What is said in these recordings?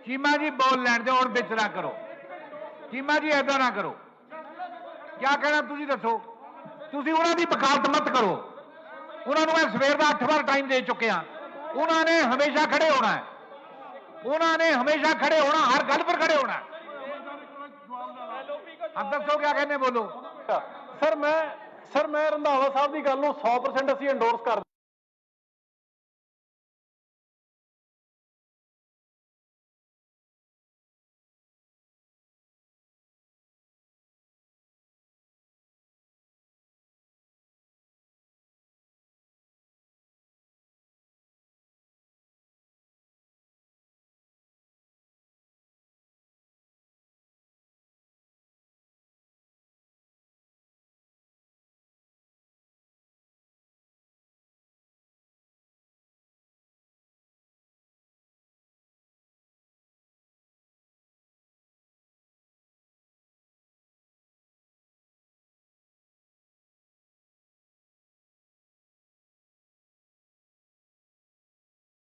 चीमा जी बोल लैन दो और बिच ना करो। चीमा जी ऐसा ना करो। क्या कहना तुसी दसो। तुसी उन्हां दी वकालत मत करो। उन्होंने मैं सवेर का 8 बार टाइम दे चुके हैं। उन्होंने हमेशा खड़े होना है। उन्होंने हमेशा खड़े होना, हर गल पर खड़े होना है। अब दसो क्या कहने, बोलो। सर मैं रंधावा साहब की गल 100% ਅਸੀਂ एंडोर्स कर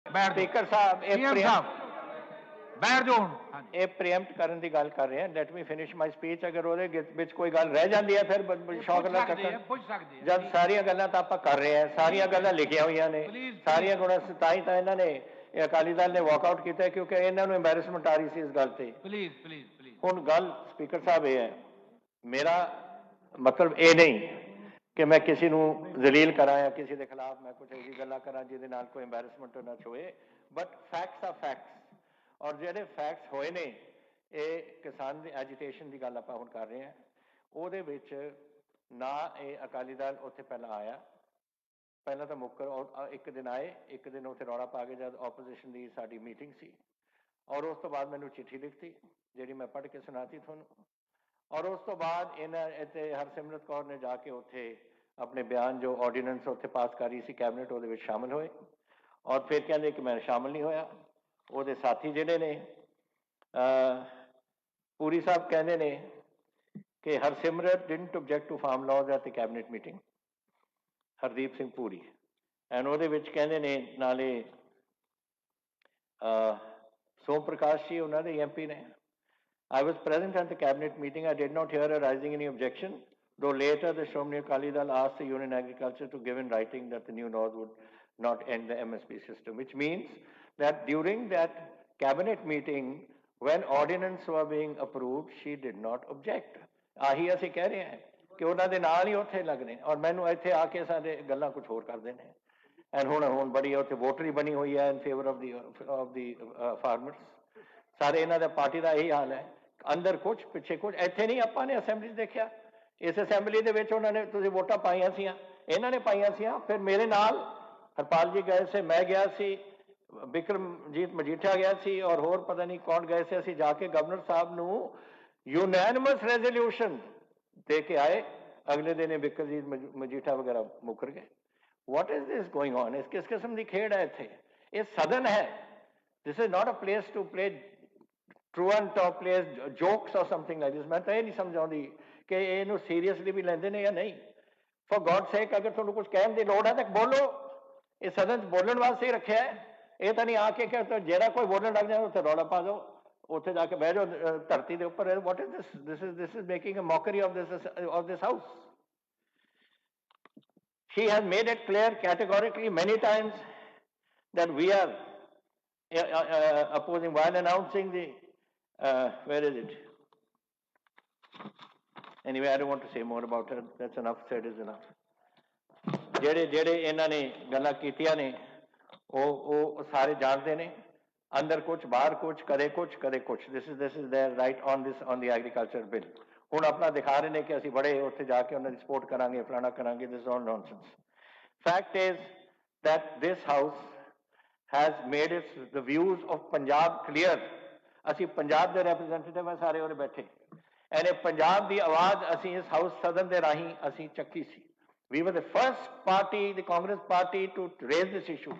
स्पीकर साहब बैठ जाओ। ਇਹ ਪ੍ਰੀਐਮਪਟ ਕਰਨ ਦੀ ਗੱਲ ਕਰ ਰਹੇ ਹਾਂ। ਲੈਟ ਮੀ ਫਿਨਿਸ਼ ਮਾਈ ਸਪੀਚ। ਅਗਰ ਉਹਦੇ ਵਿੱਚ ਕੋਈ ਗੱਲ ਰਹਿ ਜਾਂਦੀ ਹੈ ਫਿਰ ਸ਼ੌਕ ਨਾਲ ਚੱਕਣ। ਜਦ ਸਾਰੀਆਂ ਗੱਲਾਂ ਤਾਂ ਆਪਾਂ ਕਰ ਰਹੇ ਹਾਂ, ਸਾਰੀਆਂ ਗੱਲਾਂ ਲਿਖੀਆਂ ਹੋਈਆਂ ਨੇ, ਸਾਰੀਆਂ ਗੁਣਾ ਤਾਂ ਇਹਨਾਂ ਨੇ ਅਕਾਲੀ ਦਲ ਨੇ ਵਾਕਆਊਟ ਕੀਤਾ ਕਿਉਂਕਿ ਇਹਨਾਂ ਨੂੰ ਐਮਬੈਰਸਮੈਂਟ ਆ ਰਹੀ ਸੀ ਇਸ ਗੱਲ ਤੇ। ਹੁਣ ਗੱਲ ਸਪੀਕਰ ਸਾਹਿਬ ਇਹ ਹੈ, ਮੇਰਾ ਮਤਲਬ ਇਹ ਨਹੀਂ ਕਿ ਮੈਂ ਕਿਸੇ ਨੂੰ ਜ਼ਲੀਲ ਕਰਾਂ ਜਾਂ ਕਿਸੇ ਦੇ ਖਿਲਾਫ ਮੈਂ ਕੁਝ ਐਸੀ ਗੱਲਾਂ ਕਰਾਂ ਜਿਹਦੇ ਨਾਲ ਕੋਈ ਐਮਬੈਰਸਮੈਂਟ ਨਾ ਹੋਏ, ਬਟ ਫੈਕਟਸ ਆ ਫੈਕਟਸ। ਔਰ ਜਿਹੜੇ ਫੈਕਟਸ ਹੋਏ ਨੇ, ਇਹ ਕਿਸਾਨ ਦੀ ਐਜੀਟੇਸ਼ਨ ਦੀ ਗੱਲ ਆਪਾਂ ਹੁਣ ਕਰ ਰਹੇ ਹਾਂ, ਉਹਦੇ ਵਿੱਚ ਨਾ ਇਹ ਅਕਾਲੀ ਦਲ ਉੱਥੇ ਪਹਿਲਾਂ ਆਇਆ, ਪਹਿਲਾਂ ਤਾਂ ਮੁੱਕਰ ਇੱਕ ਦਿਨ ਆਏ, ਇੱਕ ਦਿਨ ਉੱਥੇ ਰੌਲਾ ਪਾ ਕੇ ਜਦ ਆਪੋਜੀਸ਼ਨ ਦੀ ਸਾਡੀ ਮੀਟਿੰਗ ਸੀ, ਔਰ ਉਸ ਤੋਂ ਬਾਅਦ ਮੈਨੂੰ ਚਿੱਠੀ ਲਿਖਤੀ ਜਿਹੜੀ ਮੈਂ ਪੜ੍ਹ ਕੇ ਸੁਣਾਤੀ ਤੁਹਾਨੂੰ। ਔਰ ਉਸ ਤੋਂ ਬਾਅਦ ਇਹਨਾਂ ਇੱਥੇ ਹਰਸਿਮਰਤ ਕੌਰ ਨੇ ਜਾ ਕੇ ਉੱਥੇ ਆਪਣੇ ਬਿਆਨ ਜੋ ਆਰਡੀਨੈਂਸ ਉੱਥੇ ਪਾਸ ਕਰ ਰਹੀ ਸੀ ਕੈਬਨਿਟ, ਉਹਦੇ ਵਿੱਚ ਸ਼ਾਮਿਲ ਹੋਏ। ਔਰ ਫਿਰ ਕਹਿੰਦੇ ਕਿ ਮੈਂ ਸ਼ਾਮਿਲ ਨਹੀਂ ਹੋਇਆ। ਉਹਦੇ ਸਾਥੀ ਜਿਹੜੇ ਨੇ ਪੂਰੀ ਸਾਹਿਬ ਕਹਿੰਦੇ ਨੇ ਕਿ Harsimrat didn't object to farm laws at the cabinet meeting, Hardeep Singh Puri. And ਉਹਦੇ ਵਿੱਚ ਕਹਿੰਦੇ ਨੇ ਨਾਲੇ ਸੋਮ ਪ੍ਰਕਾਸ਼ ਜੀ ਉਹਨਾਂ ਦੇ ਐਮਪੀ ਨੇ, I was present at the cabinet meeting. I did not hear a raising any objection, though later the Shromani Akali Dal asked the Union Agriculture to give in writing that the new laws would not end the MSP system, which means that during that cabinet meeting, when ordinance were being approved, she did not object. ਆਹੀ ਅਸੀਂ ਕਹਿ ਰਹੇ ਹਾਂ ਕਿ ਉਹਨਾਂ ਦੇ ਨਾਲ ਹੀ ਉੱਥੇ ਲੱਗਣੇ, ਔਰ ਮੈਨੂੰ ਇੱਥੇ ਆ ਕੇ ਸਾਡੇ ਗੱਲਾਂ ਕੁਝ ਹੋਰ ਕਰਦੇ ਨੇ। ਐਂਡ ਹੁਣ ਬੜੀ ਉੱਥੇ ਵੋਟਰ ਹੀ ਬਣੀ ਹੋਈ ਹੈ ਇਨ ਫੇਵਰ ਆਫ ਦੀ ਫਾਰਮਰਸ। ਸਾਰੇ ਇਹਨਾਂ ਦਾ ਪਾਰਟੀ ਦਾ ਇਹੀ ਹਾਲ ਹੈ, ਅੰਦਰ ਕੁਛ ਪਿੱਛੇ ਕੁਛ। ਇੱਥੇ ਨਹੀਂ ਆਪਾਂ ਨੇ ਅਸੈਂਬਲੀ 'ਚ ਦੇਖਿਆ, ਇਸ ਅਸੈਂਬਲੀ ਦੇ ਵਿੱਚ ਉਹਨਾਂ ਨੇ ਤੁਸੀਂ ਵੋਟਾਂ ਪਾਈਆਂ ਸੀਆਂ, ਇਹਨਾਂ ਨੇ ਪਾਈਆਂ ਸੀਆਂ। ਫਿਰ ਮੇਰੇ ਨਾਲ ਹਰਪਾਲ ਜੀ ਗਏ ਸੀ, ਮੈਂ ਗਿਆ ਸੀ, ਬਿਕਰਮਜੀਤ ਮਜੀਠਾ ਗਿਆ ਸੀ, ਔਰ ਹੋਰ ਪਤਾ ਨਹੀਂ ਕੌਣ ਗਏ ਸੀ। ਅਸੀਂ ਜਾ ਕੇ ਗਵਰਨਰ ਸਾਹਿਬ ਨੂੰ ਯੂਨੈਨਿਮਸ ਰੈਜ਼ੋਲਿਊਸ਼ਨ ਦੇ ਕੇ ਆਏ। ਅਗਲੇ ਦਿਨ ਬਿਕਰਮਜੀਤ ਮਜੀਠਾ ਵਗੈਰਾ ਮੁੱਕਰ ਗਏ। ਵਾਟ ਇਜ਼ ਦਿਸ ਗੋਇੰਗ ਔਨ? ਇਸ ਕਿਸ ਕਿਸਮ ਦੀ ਖੇਡ ਹੈ ਇੱਥੇ? ਇਹ ਸਦਨ ਹੈ। This is not a place to play truant or plays jokes or something like this. मैं तो ये नहीं समझ आती कि ਇਹਨੂੰ ਸੀਰੀਅਸਲੀ ਵੀ ਲੈਂਦੇ ਨੇ ਜਾਂ ਨਹੀਂ। ਫॉर गॉड सेक अगर ਤੁਹਾਨੂੰ ਕੁਝ ਕਹਿਣ ਦੀ ਲੋੜ ਹੈ ਤਾਂ ਬੋਲੋ। ਇਹ ਸਦਨ 'ਚ ਬੋਲਣ ਵਾਸਤੇ ਹੀ ਰੱਖਿਆ ਹੈ। ਇਹ ਤਾਂ ਨਹੀਂ ਆ ਕੇ ਕਿ ਜਿਹੜਾ ਕੋਈ ਬੋਲਣ ਲੱਗ ਜਾਏ ਉੱਥੇ ਰੌਲਾ ਪਾ ਦਿਓ, ਉੱਥੇ ਜਾ ਕੇ ਬਹਿ ਜਾਓ ਧਰਤੀ ਦੇ ਉੱਪਰ। What is this this is making a mockery of this house. She has made it clear categorically many times that we are opposing while announcing the where is it? Anyway, I don't want to say more about her. That's enough said is enough. ਜਿਹੜੇ ਇਹਨਾਂ ਨੇ ਗੱਲਾਂ ਕੀਤੀਆਂ ਨੇ ਉਹ ਸਾਰੇ ਜਾਣਦੇ ਨੇ। ਅੰਦਰ ਕੁਛ, ਬਾਹਰ ਕੁਛ, ਕਦੇ ਕੁਛ ਕਦੇ ਕੁਛ। This is there right on the agriculture bill. ਹੁਣ ਆਪਣਾ ਦਿਖਾ ਰਹੇ ਨੇ ਕਿ ਅਸੀਂ ਬੜੇ ਉੱਥੇ ਜਾ ਕੇ ਉਹਨਾਂ ਦੀ ਸਪੋਰਟ ਕਰਾਂਗੇ, ਫਲਾਣਾ ਕਰਾਂਗੇ। This all nonsense. Fact is that this house has made its the views of Punjab clear. ਅਸੀਂ ਪੰਜਾਬ ਦੇ ਰਿਪਰੈਜ਼ੈਂਟੇਟਿਵ ਆ ਸਾਰੇ ਉਰੇ ਬੈਠੇ, ਐਨੇ ਪੰਜਾਬ ਦੀ ਆਵਾਜ਼ ਅਸੀਂ ਇਸ ਹਾਊਸ ਸਦਨ ਦੇ ਰਾਹੀਂ ਅਸੀਂ ਚੱਕੀ ਸੀ। We were the first party, the Congress party, to raise this issue.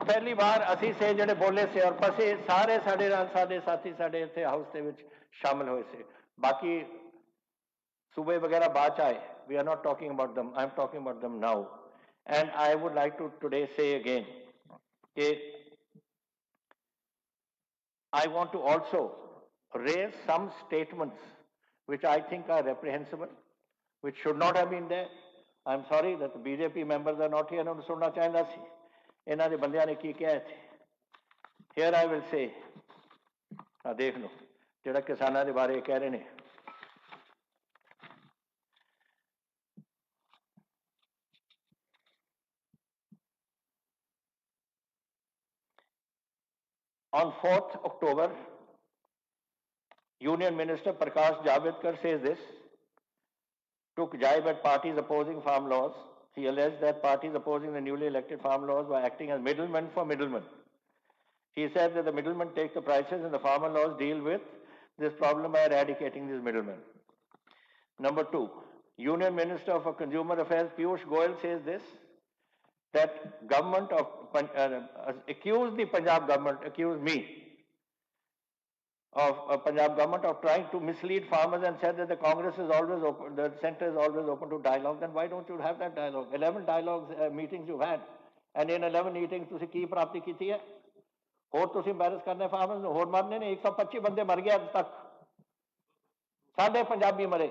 ਪਹਿਲੀ ਵਾਰ ਅਸੀਂ ਸੇ ਜਿਹੜੇ ਬੋਲੇ ਸੀ, ਔਰ ਪਸੇ ਸਾਰੇ ਸਾਡੇ ਨਾਲ ਸਾਡੇ ਸਾਥੀ ਸਾਡੇ ਇੱਥੇ ਹਾਊਸ ਦੇ ਵਿੱਚ ਸ਼ਾਮਿਲ ਹੋਏ ਸੀ। ਬਾਕੀ ਸੂਬੇ ਵਗੈਰਾ ਬਾਅਦ 'ਚ ਆਏ। We are not talking about them. I am talking about them now. And I would like to today say again ਕਿ I want to also raise some statements which I think are reprehensible, which should not have been there. I'm sorry that the BJP members are not here. ਉਹਨਾਂ ਨੂੰ ਸੁਣਨਾ ਚਾਹੀਦਾ ਸੀ ਇਹਨਾਂ ਦੇ ਬੰਦਿਆਂ ਨੇ ਕੀ ਕਿਹਾ ਇੱਥੇ. Here I will say, ਦੇਖ ਲਓ ਜਿਹੜਾ ਕਿਸਾਨਾਂ ਦੇ ਬਾਰੇ ਕਹਿ ਰਹੇ ਨੇ. On 4th October, Union Minister Prakash Javadekar says this, took jibe at parties opposing farm laws. He alleged that parties opposing the newly elected farm laws were acting as middlemen for middlemen. He said that the middlemen take the prices and the farmer laws deal with this problem by eradicating these middlemen. Number two, Union Minister for Consumer Affairs Piyush Goyal says this, that government of accused the Punjab government, accused me of Punjab government of trying to mislead farmers and said that the Congress is always open, the centre is always open to dialogue. Then why don't you have that dialogue? 11 dialogues, meetings you've had, and in 11 meetings ਤੁਸੀਂ ਕੀ ਪ੍ਰਾਪਤੀ ਕੀਤੀ ਹੈ? ਹੋਰ ਤੁਸੀਂ embarrass ਕਰਨੇ farmers ਨੂੰ, ਹੋਰ ਮਰਨੇ ਨੇ. 125 ਬੰਦੇ ਮਰ ਗਏ ਅੱਜ ਤੱਕ. ਸਾਡੇ ਪੰਜਾਬੀ ਮਰੇ.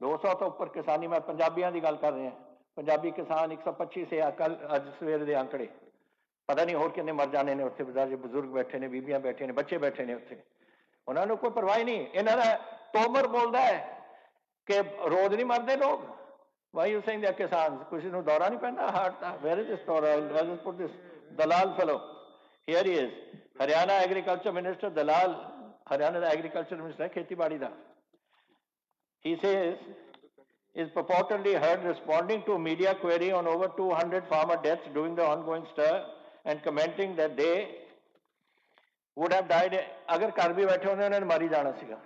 200 ਤੋਂ ਉੱਪਰ ਕਿਸਾਨੀ, ਮੈਂ ਪੰਜਾਬੀਆਂ ਦੀ ਗੱਲ ਕਰ ਰਿਹਾ. ਪੰਜਾਬੀ ਕਿਸਾਨ 125 ਸੇ ਕੱਲ ਅੱਜ ਸਵੇਰ ਦੇ ਅੰਕੜੇ. ਪਤਾ ਨਹੀਂ ਹੋਰ ਕਿੰਨੇ ਮਰ ਜਾਣੇ ਨੇ ਉੱਥੇ. ਬਜ਼ੁਰਗ ਬੈਠੇ ਨੇ, ਬੀਬੀਆਂ ਬੈਠੇ ਨੇ, ਬੱਚੇ ਬੈਠੇ ਨੇ ਉੱਥੇ. ਉਹਨਾਂ ਨੂੰ ਕੋਈ ਪਰਵਾਹ ਨਹੀਂ. ਇਹਨਾਂ ਦਾ ਤੋਮਰ ਬੋਲਦਾ ਹੈ ਕਿ ਰੋਜ਼ ਨਹੀਂ ਮਰਦੇ ਲੋਕ. Why are you saying that ਕਿਸਾਨ? ਕਿਸੇ ਨੂੰ ਦੌਰਾ ਨਹੀਂ ਪੈਂਦਾ heart the? Where is this ਦੌਰਾ? I'll just put this Dalal fellow. Here he is. Haryana Agriculture Minister Dalal. Haryana the Agriculture Minister ਹੈ, ਖੇਤੀਬਾੜੀ ਦਾ. He says, is purportedly heard responding to a media query on over 200 farmer deaths during the ongoing stir and commenting that they would have died. Agar kar bhi baithe honde unhone mari jana siga.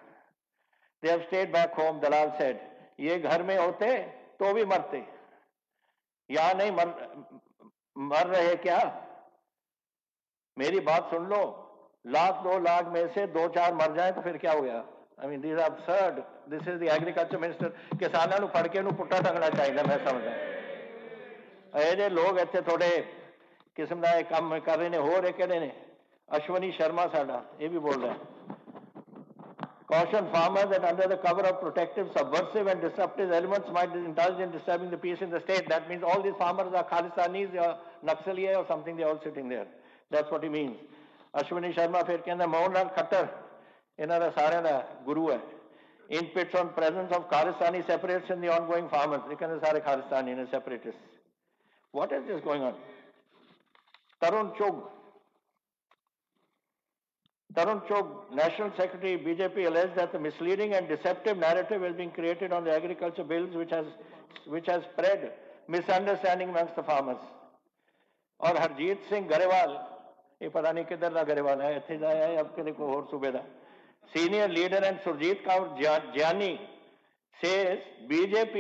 They have stayed back home, Dalal said. Ye ghar mein hote to bhi marte. yahan nahi mar rahe kya? Meri baat sun lo. Lakh 2 lakh में से 2-4 मर जाए तो फिर क्या हो गया? I mean, these are absurd. This is the agriculture minister. किसानों ਨੂੰ ਫੜ ਕੇ ਉਹਨੂੰ ਪੁੱਟਾ ਟੰਗਣਾ ਚਾਹੀਦਾ, ਮੈਂ ਸਮਝਦਾ. ਇਹ ਜੇ ਲੋਕ ਇੱਥੇ ਥੋੜੇ ਕਿਸਮ ਦਾ ਇਹ ਕੰਮ ਕਰ ਰਹੇ ਨੇ. ਹੋਰ ਇਹ ਕਿਹੜੇ ਨੇ? ਅਸ਼ਵਨੀ ਸ਼ਰਮਾ ਸਾਡਾ, ਇਹ ਵੀ ਬੋਲ ਰਿਹਾ. Caution farmers that under the cover of protective, subversive and disruptive elements might indulge in disturbing the peace in the state. That means all these farmers are Khalistanis or Naxaliya or something. They're all sitting there. That's what he means. Ashwani Sharma ਫਿਰ ਕਹਿੰਦਾ ਮੋਹਨ ਲਾਲ ਖੱਟਰ ਇਹਨਾਂ ਦਾ ਸਾਰਿਆਂ ਦਾ ਗੁਰੂ ਹੈ. In pits on presence of Khalistani separatists in the ongoing farmers. ਇਹ ਕਹਿੰਦੇ ਸਾਰੇ Khalistani ਨੇ separatists. What is this going on? Tarun Chugh, National Secretary BJP, alleged that the misleading and deceptive narrative is being created on the agriculture bills which has spread misunderstanding amongst the farmers. और हरजीत सिंह गरेवाल, ये पता नहीं किधर का गरेवाल है, इतने जाया है अब किसी को और सूबे दा. Senior leader and Surjit Kaur Gyani says BJP,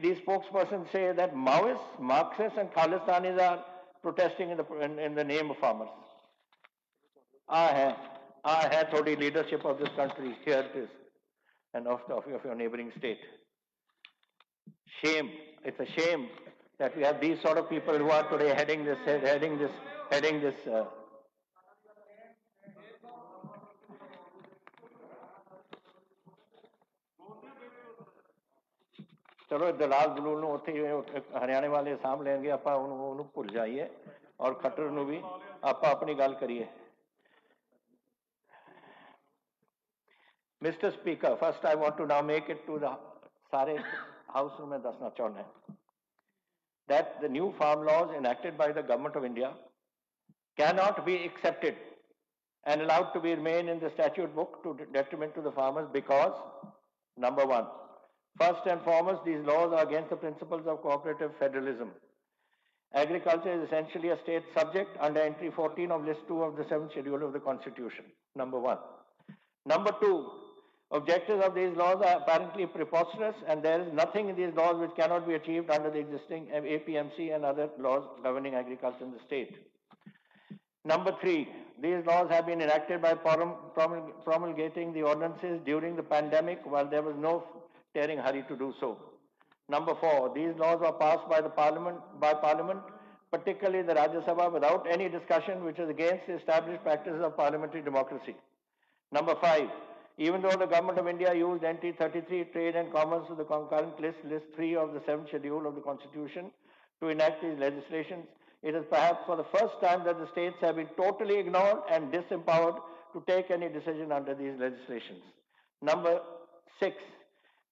these spokespersons say that Maoists, Marxists and Khalistanis are protesting in the name of farmers. I have thodi leadership of this country. Here it is. And of your neighboring state. Shame. It's a shame that we have these sort of people who are today heading this. चलो दलाल दलूल ਨੂੰ ਉੱਥੇ ਹਰਿਆਣੇ ਵਾਲੇ ਸਾਂਭ ਲੈਣਗੇ. ਆਪਾਂ ਉਹਨੂੰ ਭੁੱਲ ਜਾਈਏ ਔਰ ਖੱਟਰ ਨੂੰ ਵੀ ਆਪਾਂ ਆਪਣੀ ਗੱਲ ਕਰੀਏ. Mr. Speaker, first I want to now make it to the ਸਾਰੇ house ਨੂੰ ਮੈਂ ਦੱਸਣਾ ਚਾਹੁੰਦਾ that the new farm laws enacted by the government of India cannot be accepted and allowed to be remain in the statute book to detriment to the farmers because, number one, first and foremost, these laws are against the principles of cooperative federalism. Agriculture is essentially a state subject under entry 14 of list 2 of the 7th schedule of the Constitution, number one. Number two, objectives of these laws are apparently preposterous and there is nothing in these laws which cannot be achieved under the existing APMC and other laws governing agriculture in the state. Number three, these laws have been enacted by promulgating the ordinances during the pandemic while there was no tearing hurry to do so. Number four, these laws were passed by Parliament particularly the Rajya Sabha, without any discussion, which is against the established practices of parliamentary democracy. Number 5, even though the Government of India used NT 33 Trade and Commerce to the concurrent list 3 of the 7th schedule of the Constitution to enact these legislations, it is perhaps for the first time that the states have been totally ignored and disempowered to take any decision under these legislations. Number 6,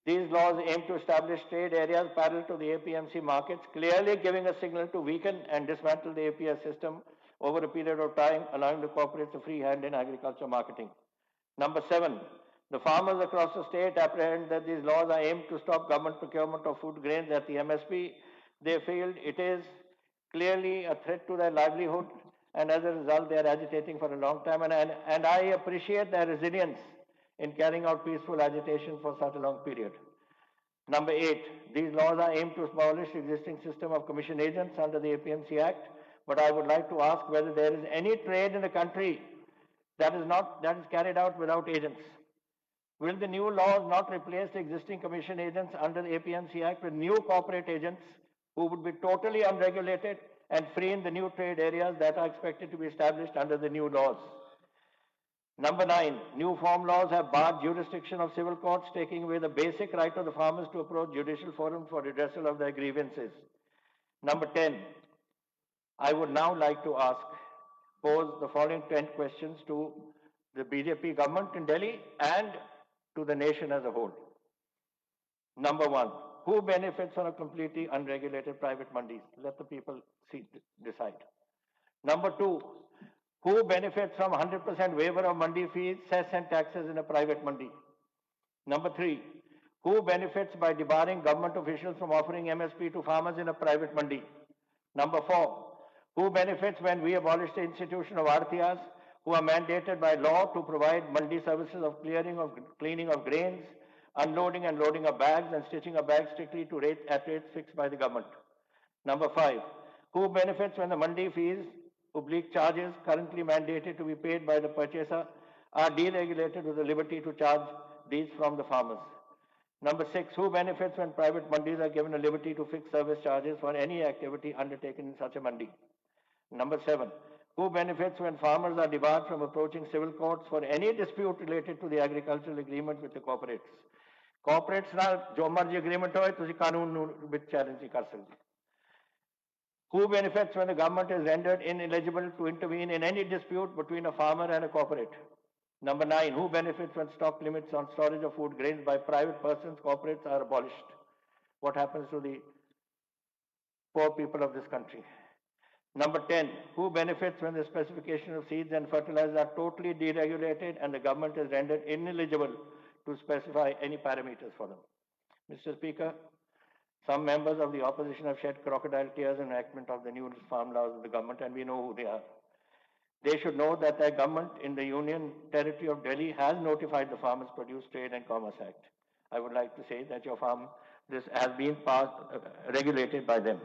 these laws aim to establish trade areas parallel to the APMC markets, clearly giving a signal to weaken and dismantle the APS system over a period of time, allowing the corporates a free hand in agriculture marketing. Number 7, the farmers across the state apprehend that these laws are aimed to stop government procurement of food grains at the MSP. They feel it is clearly a threat to their livelihood, and as a result, they are agitating for a long time. And I appreciate their resilience in carrying out peaceful agitation for such a long period. Number 8, these laws are aimed to abolish the existing system of commission agents under the APMC Act, but I would like to ask whether there is any trade in the country that is carried out without agents. Will the new laws not replace the existing commission agents under the APMC Act with new corporate agents who would be totally unregulated and free in the new trade areas that are expected to be established under the new laws? Number 9, new farm laws have barred jurisdiction of civil courts, taking away the basic right of the farmers to approach judicial forum for redressal of their grievances. Number 10, I would now like to pose the following 10 questions to the BJP government in Delhi and to the nation as a whole. Number 1, who benefits from a completely unregulated private mandis? Let the people decide. Number 2, who benefits from 100% waiver of mandi fees, cess and taxes in a private mandi? Number 3, who benefits by debarring government officials from offering MSP to farmers in a private mandi? Number 4, who benefits when we abolish the institution of Artiyas, who are mandated by law to provide mandi services of cleaning of grains, unloading and loading of bags, and stitching of bags strictly at rates fixed by the government? Number 5, who benefits when the mandi fees, oblique charges currently mandated to be paid by the purchaser, are deregulated with the liberty to charge these from the farmers? Number 6, who benefits when private mandis are given a liberty to fix service charges for any activity undertaken in such a mandi? Number 7, who benefits when farmers are debarred from approaching civil courts for any dispute related to the agricultural agreement with the corporates? Corporates ਨਾਲ ਜੋ ਮਰਜ਼ੀ agreement ਹੋਏ ਤੁਸੀਂ ਕਾਨੂੰਨ ਨੂੰ ਵਿੱਚ challenge ਨਹੀਂ ਕਰ ਸਕਦੇ. Who benefits when the government is rendered ineligible to intervene in any dispute between a farmer and a corporate? Number 9, who benefits when stock limits on storage of food grains by private persons, corporates are abolished? What happens to the poor people of this country? Number 10, who benefits when the specification of seeds and fertilizers are totally deregulated and the government is rendered ineligible to specify any parameters for them? Mr. Speaker, some members of the opposition have shed crocodile tears in enactment of the new farm laws of the government, and we know who they are. They should know that their government in the Union Territory of Delhi has notified the Farmers Produce Trade and Commerce Act. I would like to say that this has been regulated by them.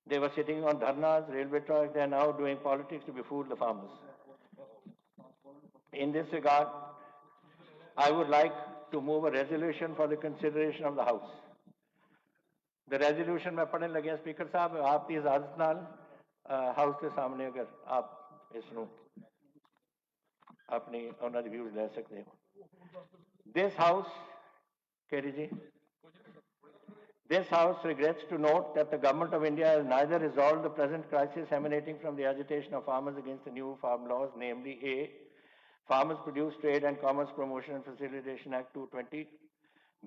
They were sitting on dharnas, railway tracks, they are now doing politics to befool the farmers. In this regard, I would like to move a resolution for the consideration of the House. The resolution मैं पढ़ने लगे speaker साहब आपकी इजाजत नाल house के सामने अगर आप इसनों अपनी उन्होंने व्यूज ले सकते हो. This House, Kerry ji, this House regrets to note that the Government of India has neither resolved the present crisis emanating from the agitation of farmers against the new farm laws, namely A, Farmers Produce Trade and Commerce Promotion and Facilitation Act 220,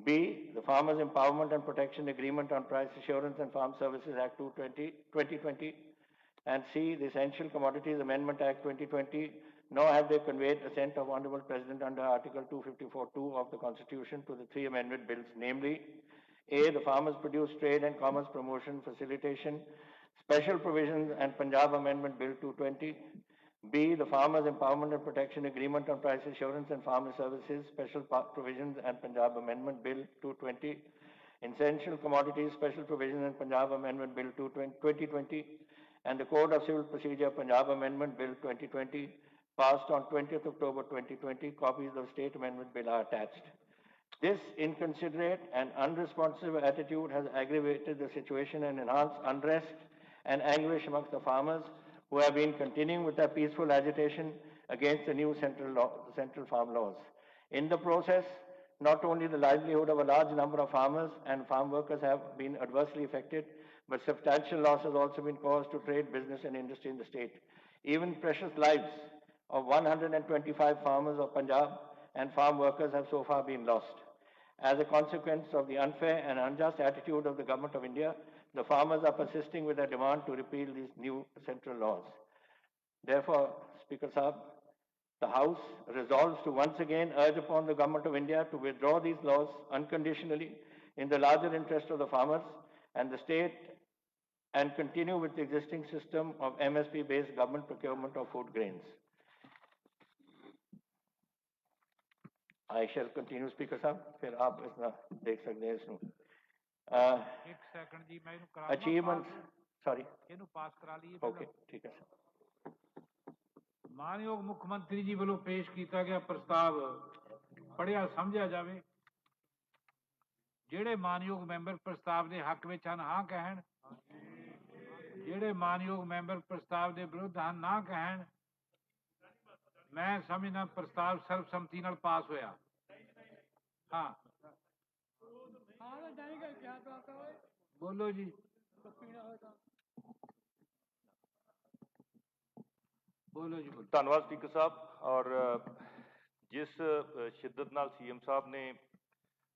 B, the Farmers Empowerment and Protection Agreement on Price Assurance and Farm Services Act 2020, and C, the Essential Commodities Amendment Act 2020, nor have they conveyed assent of Honorable President under Article 254(2) of the Constitution to the three amendment bills, namely A, the Farmers Produce Trade and Commerce Promotion Facilitation Special Provisions and Punjab Amendment Bill 220, B, the Farmers Empowerment and Protection Agreement on Price Assurance and Farmer Services Special Provisions and Punjab Amendment Bill 220, Essential Commodities Special Provisions and Punjab Amendment Bill 2020, and the Code of Civil Procedure Punjab Amendment Bill 2020, passed on 20th October 2020. Copies of State Amendment Bill are attached. This inconsiderate and unresponsive attitude has aggravated the situation and enhanced unrest and anguish amongst the farmers who have been continuing with their peaceful agitation against the new central farm laws. In the process, not only the livelihood of a large number of farmers and farm workers have been adversely affected, but substantial loss has also been caused to trade, business and industry in the state. Even precious lives of 125 farmers of Punjab and farm workers have so far been lost. As a consequence of the unfair and unjust attitude of the Government of India, the farmers are persisting with their demand to repeal these new central laws. Therefore, Speaker Saab, the House resolves to once again urge upon the Government of India to withdraw these laws unconditionally in the larger interest of the farmers and the state and continue with the existing system of MSP-based government procurement of food grains. I shall continue, Speaker Saab. फिर आप इसना देख सकते हैं इसनु. एक second जी मैं इनू करा Achievements. Sorry. ਇਹਨੂੰ ਪਾਸ ਕਰਾ ਲਈਏ Okay. ठीक है सर. ਮਾਨਯੋਗ ਮੁੱਖ ਮੰਤਰੀ ਜੀ ਵੱਲੋਂ ਪੇਸ਼ ਕੀਤਾ ਗਿਆ ਪ੍ਰਸਤਾਵ ਪੜ੍ਹਿਆ ਸਮਝਿਆ ਜਾਵੇ। ਜਿਹੜੇ ਮਾਨਯੋਗ ਮੈਂਬਰ ਪ੍ਰਸਤਾਵ ਦੇ ਹੱਕ ਵਿੱਚ ਹਨ ਹਾਂ ਕਹਿਣ, ਜਿਹੜੇ ਮਾਨਯੋਗ ਮੈਂਬਰ ਪ੍ਰਸਤਾਵ ਦੇ ਵਿਰੁੱਧ ਹਨ ਨਾ ਕਹਿਣ। ਮੈਂ ਸਮਝਦਾ ਪ੍ਰਸਤਾਵ ਸਰਬਸੰਮਤੀ ਨਾਲ ਪਾਸ ਹੋਇਆ। ਹਾਂ ਬੋਲੋ ਜੀ। ਬੋਲੋ ਜੀ ਬੋਲੋ। ਧੰਨਵਾਦ ਸਪੀਕਰ ਸਾਹਿਬ। ਔਰ ਜਿਸ ਸ਼ਿੱਦਤ ਨਾਲ ਸੀਐਮ ਸਾਹਿਬ ਨੇ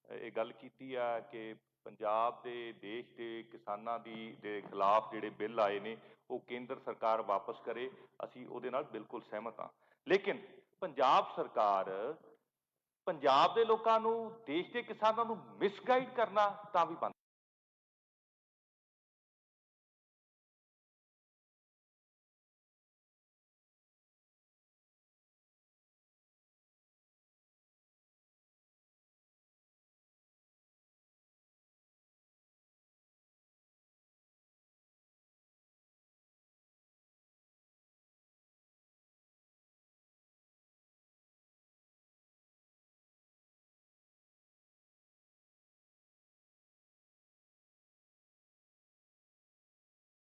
ਇਹ ਗੱਲ ਕੀਤੀ ਆ ਕਿ ਪੰਜਾਬ ਦੇ ਦੇਸ਼ ਦੇ ਕਿਸਾਨਾਂ ਦੇ ਖਿਲਾਫ ਜਿਹੜੇ ਬਿੱਲ ਆਏ ਨੇ ਉਹ ਕੇਂਦਰ ਸਰਕਾਰ ਵਾਪਸ ਕਰੇ, ਅਸੀਂ ਉਹਦੇ ਨਾਲ ਬਿਲਕੁਲ ਸਹਿਮਤ ਹਾਂ। ਲੇਕਿਨ ਪੰਜਾਬ ਸਰਕਾਰ ਪੰਜਾਬ ਦੇ ਲੋਕਾਂ ਨੂੰ, ਦੇਸ਼ ਦੇ ਕਿਸਾਨਾਂ ਨੂੰ ਮਿਸਗਾਈਡ ਕਰਨਾ ਤਾਂ ਵੀ ਬੰਦ।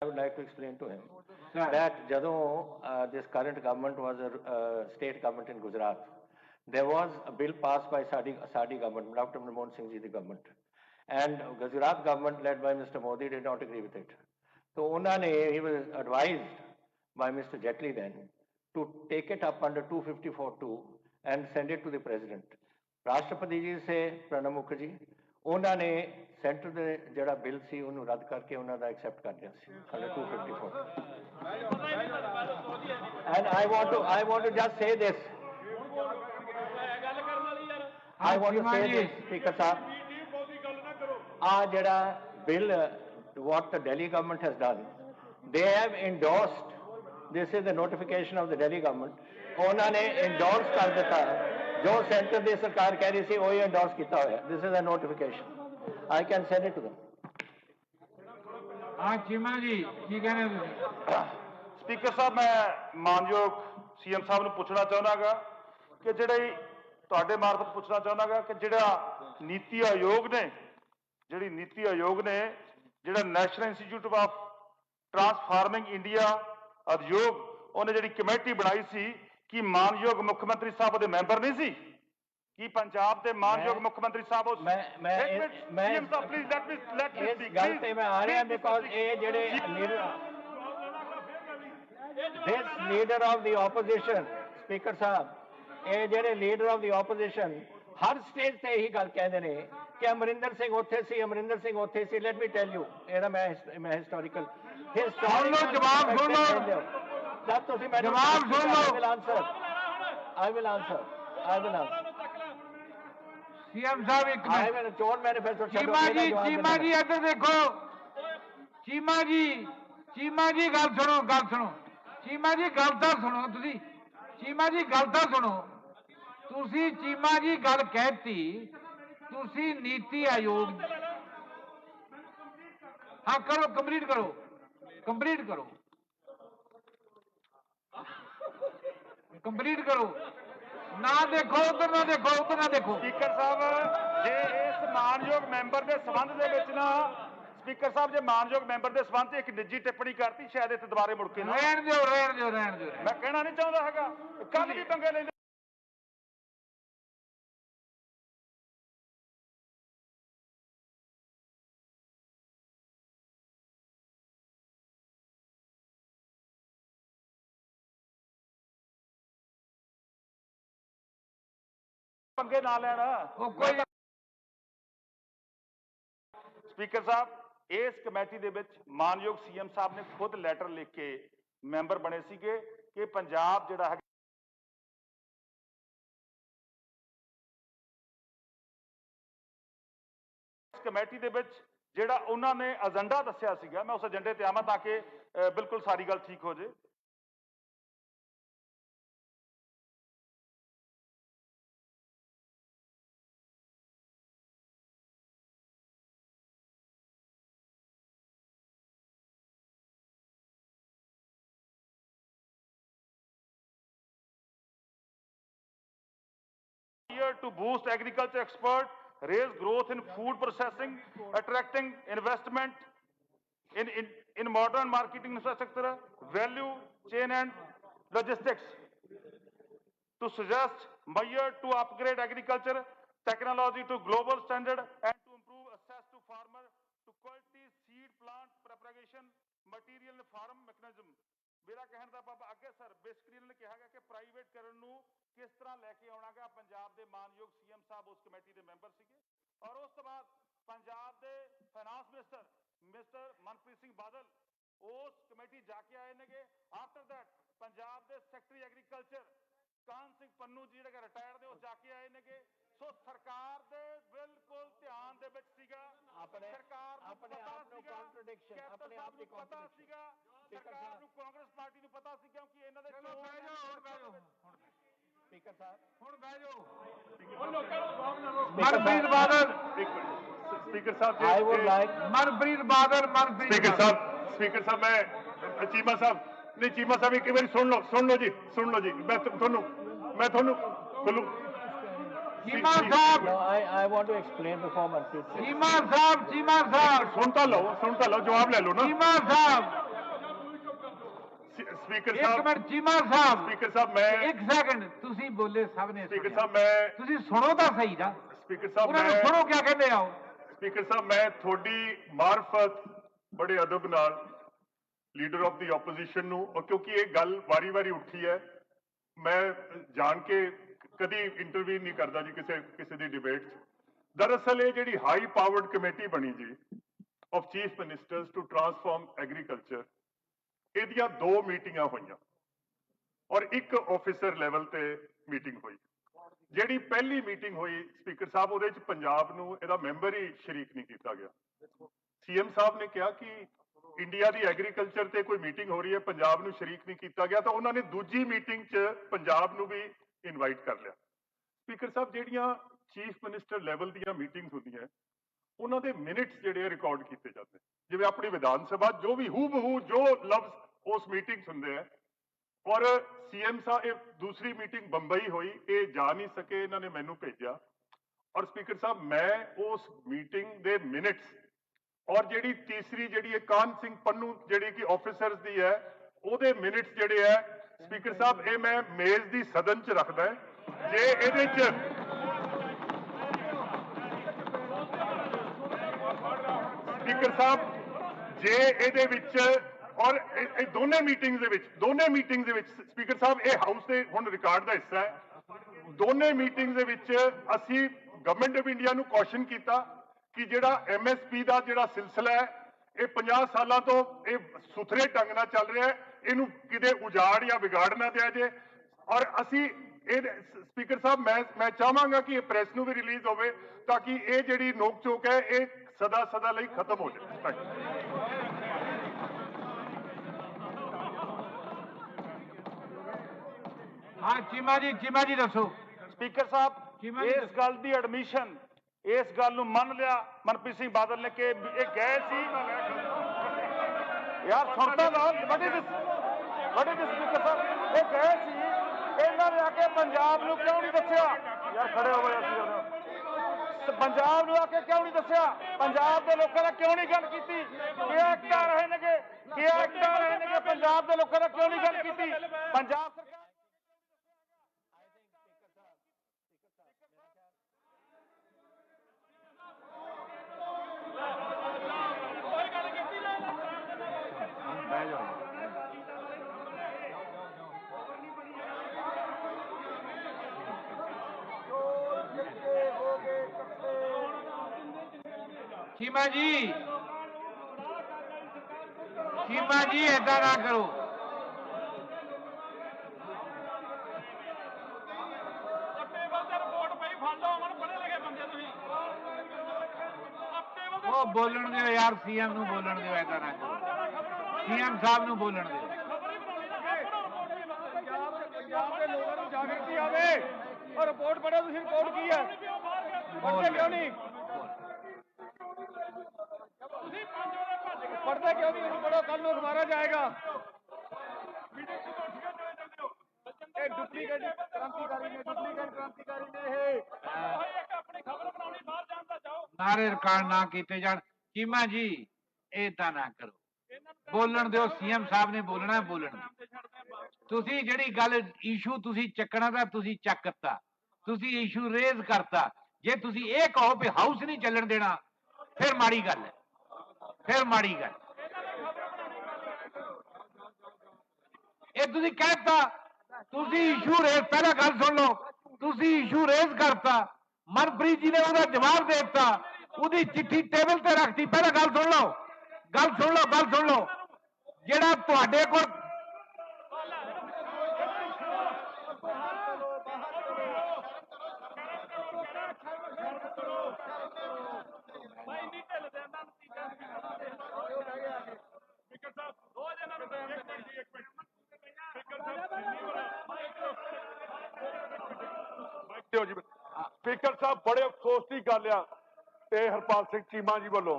I would like to explain to him that ਜਦੋਂ this current government was a state government in Gujarat, there was a bill passed by Sadi government, Dr. Manmohan Singh ji the government, and Gujarat government led by Mr. Modi did not agree with it. So he was advised by Mr. Jaitley then to take it up under 254(2) and send it to the president. Rashtrapati ji se Pranab Mukherjee ਉਹਨਾਂ ਨੇ centre ਦੇ ਜਿਹੜਾ bill ਸੀ ਉਹਨੂੰ ਰੱਦ ਕਰਕੇ ਉਹਨਾਂ ਦਾ accept ਕਰ ਲਿਆ ਸੀ under 254. And I want to just say this. I want to say this, Speaker Saab. ਜਿਹੜਾ bill, what the Delhi government has done, they have endorsed. This is the notification of the Delhi government. ਉਹਨਾਂ ਨੇ endorse ਕਰ ਦਿੱਤਾ ਜੋ centre ਦੀ ਸਰਕਾਰ ਕਹਿ ਰਹੀ ਸੀ ਉਹ ਹੀ endorse ਕੀਤਾ ਹੋਇਆ. This is a notification. I can send it to them. ਹਾਂ ਚੀਮਾ ਜੀ ਕੀ ਕਹਿੰਦੇ ਤੁਸੀਂ? ਸਪੀਕਰ ਸਾਹਿਬ, ਮੈਂ ਮਾਨਯੋਗ ਸੀਐਮ ਸਾਹਿਬ ਨੂੰ ਪੁੱਛਣਾ ਚਾਹੁੰਦਾਗਾ ਕਿ ਜਿਹੜੇ ਤੁਹਾਡੇ ਮਾਰਫਤ ਪੁੱਛਣਾ ਚਾਹੁੰਦਾਗਾ ਕਿ ਜਿਹੜਾ ਨੀਤੀ ਆਯੋਗ ਨੇ ਜਿਹੜਾ national institute of transforming India ਉਦਯੋਗ ਉਹਨੇ ਜਿਹੜੀ ਕਮੇਟੀ ਬਣਾਈ ਸੀ ਕਿ ਮਾਨਯੋਗ ਮੁੱਖ ਮੰਤਰੀ ਸਾਹਿਬ ਉਹਦੇ ਮੈਂਬਰ ਨਹੀਂ ਸੀ? ਕਿ ਪੰਜਾਬ ਦੇ ਮਾਨਯੋਗ ਮੁੱਖ ਮੰਤਰੀ ਸਾਹਿਬ ਉਸ CM Sahib please let me ਇਸ ਗੱਲ ਤੇ ਮੈਂ ਆ ਰਿਹਾ ਬਿਕੋਜ਼ ਇਹ ਜਿਹੜੇ this leader of the opposition, Speaker Sahib, ਇਹ ਜਿਹੜੇ ਲੀਡਰ ਆਫ ਦੀ ਆਪੋਜੀਸ਼ਨ ਹਰ ਸਟੇਜ ਤੇ ਇਹੀ ਗੱਲ ਕਹਿੰਦੇ ਨੇ ਕਿ ਅਮਰਿੰਦਰ ਸਿੰਘ ਉੱਥੇ ਸੀ। ਲੈਟ ਮੀ ਟੈਲ ਯੂ, ਇਹਦਾ ਮੈਂ ਹਿਸਟੋਰੀਕਲ ਜਵਾਬ ਸੁਣ ਲਓ। ਜਦ ਤੁਸੀਂ ਮੈਨੂੰ ਜਵਾਬ ਸੁਣ ਲਓ। I will answer. ਸੀਐਮ ਸਾਹਿਬ ਇੱਕ ਮਿੰਟ। ਚੋਣ ਮੈਨੀਫੈਸਟੋ ਚੀਮਾ ਜੀ ਇੱਧਰ ਦੇਖੋ। ਚੀਮਾ ਜੀ ਗੱਲ ਸੁਣੋ। ਚੀਮਾ ਜੀ ਗੱਲ ਤਾਂ ਸੁਣੋ ਤੁਸੀਂ। ਚੀਮਾ ਜੀ ਗੱਲ ਤਾਂ ਸੁਣੋ। ਤੁਸੀਂ ਚੀਮਾ ਜੀ ਗੱਲ ਕਹਿਤੀ, ਤੁਸੀਂ ਨੀਤੀ ਆਯੋਗ ਹਾਂ ਕਰੋ, ਕੰਪਲੀਟ ਕਰੋ। ਨਾ ਦੇਖੋ ਉਧਰ ਨਾ ਦੇਖੋ। ਸਪੀਕਰ ਸਾਹਿਬ ਜੇ ਇਸ ਮਾਨਯੋਗ ਮੈਂਬਰ ਦੇ ਸੰਬੰਧ ਦੇ ਵਿੱਚ ਨਾ ਸਪੀਕਰ ਸਾਹਿਬ ਜੇ ਮਾਨਯੋਗ ਮੈਂਬਰ ਦੇ ਸੰਬੰਧ 'ਚ ਇੱਕ ਨਿੱਜੀ ਟਿੱਪਣੀ ਕਰਤੀ ਸ਼ਾਇਦ ਇੱਥੇ ਦੁਬਾਰੇ ਮੁੜ ਕੇ ਨਾ ਰਹਿਣ ਦਿਓ ਰਹਿਣ ਦਿਓ ਰਹਿਣ ਦਿਓ ਮੈਂ ਕਹਿਣਾ ਨਹੀਂ ਚਾਹੁੰਦਾ ਹੈਗਾ ਕੱਲ ਵੀ ਪੰਗੇ ਲੈਂਦੇ ਪੰਗੇ ਨਾ ਲੈਣ ਉਹ ਕੋਈ ਸਪੀਕਰ ਸਾਹਿਬ ਇਸ ਕਮੇਟੀ ਦੇ ਵਿੱਚ ਮਾਨਯੋਗ ਸੀਐਮ ਸਾਹਿਬ ਨੇ ਖੁਦ ਲੈਟਰ ਲਿਖ ਕੇ ਮੈਂਬਰ ਬਣੇ ਸੀਗੇ ਕਿ ਪੰਜਾਬ ਜਿਹੜਾ ਹੈ ਇਸ ਕਮੇਟੀ ਦੇ ਵਿੱਚ ਜਿਹੜਾ ਉਹਨਾਂ ਨੇ ਏਜੰਡਾ ਦੱਸਿਆ ਸੀਗਾ ਮੈਂ ਉਸ ਏਜੰਡੇ ਤੇ ਆਵਾਂ ਤਾਂ ਕਿ ਬਿਲਕੁਲ ਸਾਰੀ ਗੱਲ ਠੀਕ ਹੋ ਜੇ to boost agriculture export, raise growth in food processing, attracting investment in modern marketing infrastructure, value chain and logistics. To suggest measure to upgrade agriculture technology to global standard and to improve access to farmer to quality seed plant propagation material and farm mechanism. ਮੇਰਾ ਕਹਿਣ ਦਾ ਬਾਬਾ ਅੱਗੇ sir basically ਇਹਨਾਂ ਨੇ ਕਿਹਾ ਗਿਆ ਕਿ private ਕਰਨ ਨੂੰ ਕਿਸ ਤਰ੍ਹਾਂ ਲੈ ਕੇ ਆਉਣਾਗਾ ਪੰਜਾਬ ਦੇ ਮਾਨਯੋਗ ਸੀਐਮ ਸਾਹਿਬ ਉਸ ਕਮੇਟੀ ਦੇ ਮੈਂਬਰ ਸੀਗੇ ਔਰ ਉਸ ਤੋਂ ਬਾਅਦ ਪੰਜਾਬ ਦੇ finance minister mister Manpreet Singh Badal ਉਸ ਕਮੇਟੀ ਜਾ ਕੇ ਆਏ ਨੇਗੇ ਆਫਟਰ ਦੈਟ ਪੰਜਾਬ ਦੇ ਸੈਕਟਰੀ ਐਗਰੀਕਲਚਰ ਕਾਨ ਸਿੰਘ ਪੰਨੂ ਜੀ ਜਿਹੜੇ ਰਿਟਾਇਰਡ ਨੇ ਉਹ ਜਾ ਕੇ ਆਏ ਨੇਗੇ ਸੋ ਸਰਕਾਰ ਦੇ ਬਿਲਕੁਲ ਧਿਆਨ ਦੇ ਵਿੱਚ ਸੀਗਾ ਸਰਕਾਰ ਨੂੰ ਪਤਾ ਸੀਗਾ ਆਪਣੇ ਆਪ ਦੀ ਪਤਾ ਸੀਗਾ ਸਰਕਾਰ ਨੂੰ ਕਾਂਗਰਸ ਪਾਰਟੀ ਨੂੰ ਪਤਾ ਸੀ ਕਿਉਂਕਿ ਇਹਨਾਂ ਦੇ ਸਪੀਕਰ ਸਾਹਿਬ ਹੁਣ ਬਹਿ ਜਾਓ Manpreet Badal speaker Sahib I would like Manpreet Badal speaker ਸਾਹਿਬ ਮੈਂ ਚੀਮਾ ਸਾਹਿਬ ਨਹੀਂ ਚੀਮਾ ਸਾਹਿਬ ਇੱਕ ਵਾਰੀ ਸੁਣ ਲਓ ਜੀ ਮੈਂ ਤੁਹਾਨੂੰ ਚੀਮਾ ਸਾਹਿਬ no, I want to explain before Manpreet Singh. Cheema ਸਾਹਿਬ ਸੁਣ ਤਾਂ ਲਓ ਜਵਾਬ ਲੈ ਲਓ ਨਾ ਚੀਮਾ ਸਾਹਿਬ ਸਪੀਕਰ ਇੱਕ ਸਾਹਿਬ ਮਿੰਟ ਚੀਮਾ ਸਾਹਿਬ ਸਪੀਕਰ ਸਾਹਿਬ ਮੈਂ ਇੱਕ ਸੈਕਿੰਡ ਤੁਸੀਂ ਬੋਲੇ ਸਭ ਨੇ ਸਪੀਕਰ ਸੁਣਿਆ। ਸਾਹਿਬ ਮੈਂ ਤੁਸੀਂ ਸੁਣੋ ਤਾਂ ਸਹੀ ਨਾ ਸਪੀਕਰ ਸਾਹਿਬ ਉਹਨਾਂ ਨੂੰ ਮੈਂ ਸੁਣੋ ਕਿਆ ਕਹਿੰਦੇ ਆ ਉਹ ਸਪੀਕਰ ਸਾਹਿਬ ਮੈਂ ਤੁਹਾਡੀ ਮਾਰਫਤ ਬੜੇ ਅਦਬ ਨਾਲ ਲੀਡਰ ਆਫ ਦੀ ਆਪੋਜੀਸ਼ਨ ਨੂੰ ਔਰ ਕਿਉਂਕਿ ਇਹ ਗੱਲ ਵਾਰੀ ਉੱਠੀ ਹੈ ਮੈਂ ਜਾਣ ਕੇ ਕਦੀ ਇੰਟਰਵਿਊ ਨਹੀਂ ਕਰਦਾ ਜੀ ਕਿਸੇ ਦੀ ਡਿਬੇਟ 'ਚ ਦਰਅਸਲ ਇਹ ਜਿਹੜੀ ਹਾਈ ਪਾਵਰਡ ਕਮੇਟੀ ਬਣੀ ਜੀ of chief ministers to transform agriculture ਇਹਦੀਆਂ 2 ਮੀਟਿੰਗਾਂ ਹੋਈਆਂ ਔਰ ਇੱਕ ਆਫੀਸਰ ਲੈਵਲ ਤੇ ਮੀਟਿੰਗ ਹੋਈ ਜਿਹੜੀ ਪਹਿਲੀ ਮੀਟਿੰਗ ਹੋਈ ਸਪੀਕਰ ਸਾਹਿਬ ਉਹਦੇ 'ਚ ਪੰਜਾਬ ਨੂੰ ਇਹਦਾ ਮੈਂਬਰ ਹੀ ਸ਼ਰੀਕ ਨਹੀਂ ਕੀਤਾ ਗਿਆ ਸੀਐਮ ਸਾਹਿਬ ਨੇ ਕਿਹਾ ਕਿ ਇੰਡੀਆ ਦੀ ਐਗਰੀਕਲਚਰ ਤੇ ਕੋਈ ਮੀਟਿੰਗ ਹੋ ਰਹੀ ਹੈ ਪੰਜਾਬ ਨੂੰ ਸ਼ਰੀਕ ਨਹੀਂ ਕੀਤਾ ਗਿਆ ਤਾਂ ਉਹਨਾਂ ਨੇ ਦੂਜੀ ਮੀਟਿੰਗ 'ਚ ਪੰਜਾਬ ਨੂੰ ਵੀ ਇਨਵਾਈਟ ਕਰ ਲਿਆ ਸਪੀਕਰ ਸਾਹਿਬ ਜਿਹੜੀਆਂ ਚੀਫ ਮਿਨਿਸਟਰ ਲੈਵਲ ਦੀਆਂ ਮੀਟਿੰਗਸ ਹੁੰਦੀਆਂ ਉਹਨਾਂ ਦੇ ਮਿੰਟਸ ਜਿਹੜੇ ਰਿਕਾਰਡ ਕੀਤੇ ਜਾਂਦੇ ਜਿਵੇਂ ਆਪਣੀ ਵਿਧਾਨ ਸਭਾ ਜੋ ਵੀ ਹੂਬਹੂ ਜੋ ਲਫ਼ਜ਼ ਉਸ ਮੀਟਿੰਗਸ ਹੁੰਦੇ ਆ ਔਰ ਸੀਐਮ ਸਾਹਿਬ ਇਹ ਦੂਸਰੀ ਮੀਟਿੰਗ ਬੰਬਈ ਹੋਈ ਇਹ ਜਾ ਨਹੀਂ ਸਕੇ ਇਹਨਾਂ ਨੇ ਮੈਨੂੰ ਭੇਜਿਆ ਔਰ ਸਪੀਕਰ ਸਾਹਿਬ ਮੈਂ ਉਸ ਮੀਟਿੰਗ ਦੇ ਮਿੰਟਸ ਔਰ ਜਿਹੜੀ ਤੀਸਰੀ ਜਿਹੜੀ ਹੈ ਕਾਨ ਸਿੰਘ ਪੰਨੂ ਜਿਹੜੀ ਕਿ ਆਫੀਸਰਸ ਦੀ ਹੈ ਉਹਦੇ ਮਿੰਟਸ ਜਿਹੜੇ ਹੈ ਸਪੀਕਰ ਸਾਹਿਬ ਇਹ ਮੈਂ ਮੇਜ਼ ਦੀ ਸਦਨ 'ਚ ਰੱਖਦਾ ਜੇ ਇਹਦੇ 'ਚ ਸਪੀਕਰ ਸਾਹਿਬ ਜੇ ਇਹਦੇ ਵਿੱਚ ਔਰ ਇਹ ਦੋਨੇ ਮੀਟਿੰਗਸ ਦੇ ਵਿੱਚ ਸਪੀਕਰ ਸਾਹਿਬ ਇਹ ਹਾਊਸ ਦੇ ਹੁਣ ਰਿਕਾਰਡ ਦਾ ਹਿੱਸਾ ਹੈ ਦੋਨੇ ਮੀਟਿੰਗਸ ਦੇ ਵਿੱਚ ਅਸੀਂ ਗਵਰਨਮੈਂਟ ਆਫ ਇੰਡੀਆ ਨੂੰ ਕੁਐਸਚਨ ਕੀਤਾ ਕਿ ਜਿਹੜਾ MSP ਦਾ ਜਿਹੜਾ ਸਿਲਸਿਲਾ ਹੈ ਇਹ 50 ਸਾਲਾਂ ਤੋਂ ਇਹ ਸੁਥਰੇ ਢੰਗ ਨਾਲ ਚੱਲ ਰਿਹਾ ਹੈ ਇਹਨੂੰ ਕਿਤੇ ਉਜਾੜ ਜਾਂ ਵਿਗਾੜ ਨਾ ਦਿਆ ਜੇ ਔਰ ਅਸੀਂ ਇਹ ਸਪੀਕਰ ਸਾਹਿਬ ਮੈਂ ਚਾਹਾਂਗਾ ਕਿ ਇਹ ਪ੍ਰੈਸ ਨੂੰ ਵੀ ਰਿਲੀਜ਼ ਹੋਵੇ ਤਾਂ ਕਿ ਇਹ ਜਿਹੜੀ ਨੋਕ ਝੋਕ ਹੈ ਇਹ ਸਦਾ ਲਈ ਖਤਮ ਹੋ ਜਾਏ ਹਾਂ ਚੀਮਾ ਜੀ ਦੱਸੋ ਸਪੀਕਰ ਸਾਹਿਬ ਇਸ ਗੱਲ ਦੀ ਐਡਮਿਸ਼ਨ ਇਸ ਗੱਲ ਨੂੰ ਮੰਨ ਲਿਆ ਮਨਪ੍ਰੀਤ ਸਿੰਘ ਬਾਦਲ ਨੇ ਕਿ ਇਹ ਗਏ ਸੀ ਯਾਰ ਸੁਣਦਾ ਨਾ ਵੱਡੀ ਸਪੀਕਰ ਸਾਹਿਬ ਇਹ ਗਏ ਸੀ ਇਹਨਾਂ ਨੇ ਆ ਕੇ ਪੰਜਾਬ ਨੂੰ ਕਿਉਂ ਨਹੀਂ ਦੱਸਿਆ ਯਾਰ ਖੜੇ ਹੋ ਗਏ ਅਸੀਂ ਪੰਜਾਬ ਨੂੰ ਆ ਕੇ ਕਿਉਂ ਨਹੀਂ ਦੱਸਿਆ? ਪੰਜਾਬ ਦੇ ਲੋਕਾਂ ਨਾਲ ਕਿਉਂ ਨਹੀਂ ਗੱਲ ਕੀਤੀ? ਕਿ ਐਕਟਾ ਰਹੇ ਨੇਗੇ, ਕਿ ਐਕਟਾ ਰਹੇ ਨੇਗੇ, ਪੰਜਾਬ ਦੇ ਲੋਕਾਂ ਨਾਲ ਕਿਉਂ ਨਹੀਂ ਗੱਲ ਕੀਤੀ? ਪੰਜਾਬ ਸਰਕਾਰ ਬਹਿ ਜਾਓ। ਚੀਮਾ ਜੀ, ਚੀਮਾ ਜੀ ਏਦਾਂ ਨਾ ਕਰੋ। ਉਹ ਬੋਲਣ ਦਿਓ ਯਾਰ, ਸੀਐਮ ਨੂੰ ਬੋਲਣ ਦਿਓ, ਏਦਾਂ ਨਾ ਕਰੋ। ਸੀਐਮ ਸਾਹਿਬ ਨੂੰ ਬੋਲਣ ਦਿਓ। ਪੰਜਾਬ ਦੇ ਲੋਕਾਂ ਨੂੰ ਜਾਗਰਤੀ ਆਵੇ। ਔਰ ਰਿਪੋਰਟ ਪੜੋ ਤੁਸੀਂ, ਰਿਪੋਰਟ ਕੀ ਹੈ? ਪੜ੍ਹਦੇ ਕਿਉਂ ਨਹੀਂ? ਪੜ੍ਹਦੇ ਕਿਉਂ ਨਹੀਂ? ਇਹਨੂੰ ਪੜੋ, ਕੱਲ ਨੂੰ ਅਖਬਾਰਾਂ ਜਾਏਗਾ। ਇਹ ਡੁਪਲੀਕੇਟ ਕ੍ਰਾਂਤੀਕਾਰੀ ਨੇ, ਡੁਪਲੀਕੇਟ ਕ੍ਰਾਂਤੀਕਾਰੀ ਨੇ ਇਹ। ਨਾਰੇ ਰਿਕਾਰਡ ਨਾ ਕੀਤੇ ਜਾਣ। ਚੀਮਾ ਜੀ ਏਦਾਂ ਨਾ ਕਰੋ, ਬੋਲਣ ਦਿਓ। ਸੀਐਮ ਸਾਹਿਬ ਨੇ ਬੋਲਣਾ, ਬੋਲਣ ਦਿਓ। ਤੁਸੀਂ ਜਿਹੜੀ ਗੱਲ ਇਸ਼ੂ ਤੁਸੀਂ ਚੱਕਣਾ ਤਾਂ ਤੁਸੀਂ ਚੱਕਤਾ, ਤੁਸੀਂ ਇਸ਼ੂ ਰੇਜ਼ ਕਰਤਾ। ਜੇ ਤੁਸੀਂ ਇਹ ਕਹੋ ਵੀ ਹਾਊਸ ਨਹੀਂ ਚੱਲਣ ਦੇਣਾ, ਫਿਰ ਮਾੜੀ ਗੱਲ ਹੈ, ਫਿਰ ਮਾੜੀ ਗੱਲ। ਇਹ ਤੁਸੀਂ ਕਹਿਤਾ, ਤੁਸੀਂ ਇਸ਼ੂ ਰੇਜ਼, ਪਹਿਲਾਂ ਗੱਲ ਸੁਣ ਲਓ, ਤੁਸੀਂ ਇਸ਼ੂ ਰੇਜ਼ ਕਰਤਾ, ਮਨਪ੍ਰੀਤ ਜੀ ਨੇ ਉਹਦਾ ਜਵਾਬ ਦੇ ਦਿੱਤਾ, ਉਹਦੀ ਚਿੱਠੀ ਟੇਬਲ ਤੇ ਰੱਖਤੀ। ਪਹਿਲਾਂ ਗੱਲ ਸੁਣ ਲਓ, ਗੱਲ ਸੁਣ ਲਓ, ਗੱਲ ਸੁਣ ਲਓ। ਜਿਹੜਾ ਤੁਹਾਡੇ ਕੋਲ ਸਪੀਕਰ ਸਾਹਿਬ, ਬੜੇ ਅਫਸੋਸ ਦੀ ਗੱਲ ਆ ਤੇ ਹਰਪਾਲ ਸਿੰਘ ਚੀਮਾ ਜੀ ਵੱਲੋਂ,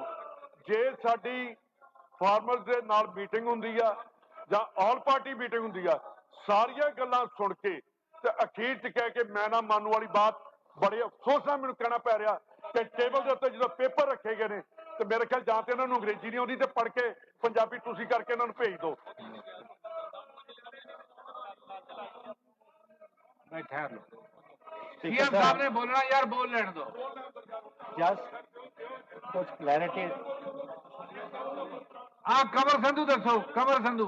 ਜੇ ਸਾਡੀ ਫਾਰਮਰਸ ਦੇ ਨਾਲ ਮੀਟਿੰਗ ਹੁੰਦੀ ਆ ਜਾਂ ਆਲ ਪਾਰਟੀ ਮੀਟਿੰਗ ਹੁੰਦੀ ਆ, ਸਾਰੀਆਂ ਗੱਲਾਂ ਸੁਣ ਕੇ ਤੇ ਅਖੀਰ 'ਚ ਕਹਿ ਕੇ ਮੈਂ ਨਾ ਮੰਨਣ ਵਾਲੀ ਬਾਤ ਬੜੇ ਅਫਸੋਸ ਨਾਲ ਮੈਨੂੰ ਕਹਿਣਾ ਪੈ ਰਿਹਾ ਕਿ ਟੇਬਲ ਦੇ ਉੱਤੇ ਜਦੋਂ ਪੇਪਰ ਰੱਖੇ ਗਏ ਨੇ ਤੇ ਮੇਰੇ ਖਿਆਲ ਜਾਂ ਤੇ ਇਹਨਾਂ ਨੂੰ ਅੰਗਰੇਜ਼ੀ ਨਹੀਂ ਆਉਂਦੀ ਤੇ ਪੜ੍ਹ ਕੇ ਪੰਜਾਬੀ ਤੁਸੀਂ ਕਰਕੇ ਇਹਨਾਂ ਨੂੰ ਭੇਜ ਦਿਓ। ਠਹਿਰ ਲਓ, ਸੀਐਮ ਸਾਹਿਬ ਨੇ ਬੋਲਣਾ ਯਾਰ, ਬੋਲ ਲੈਣ ਦਿਓ। Just कुछ clarity. ਆ ਕਮਰ ਸੰਧੂ ਦੱਸੋ, ਕਮਰ ਸੰਧੂ।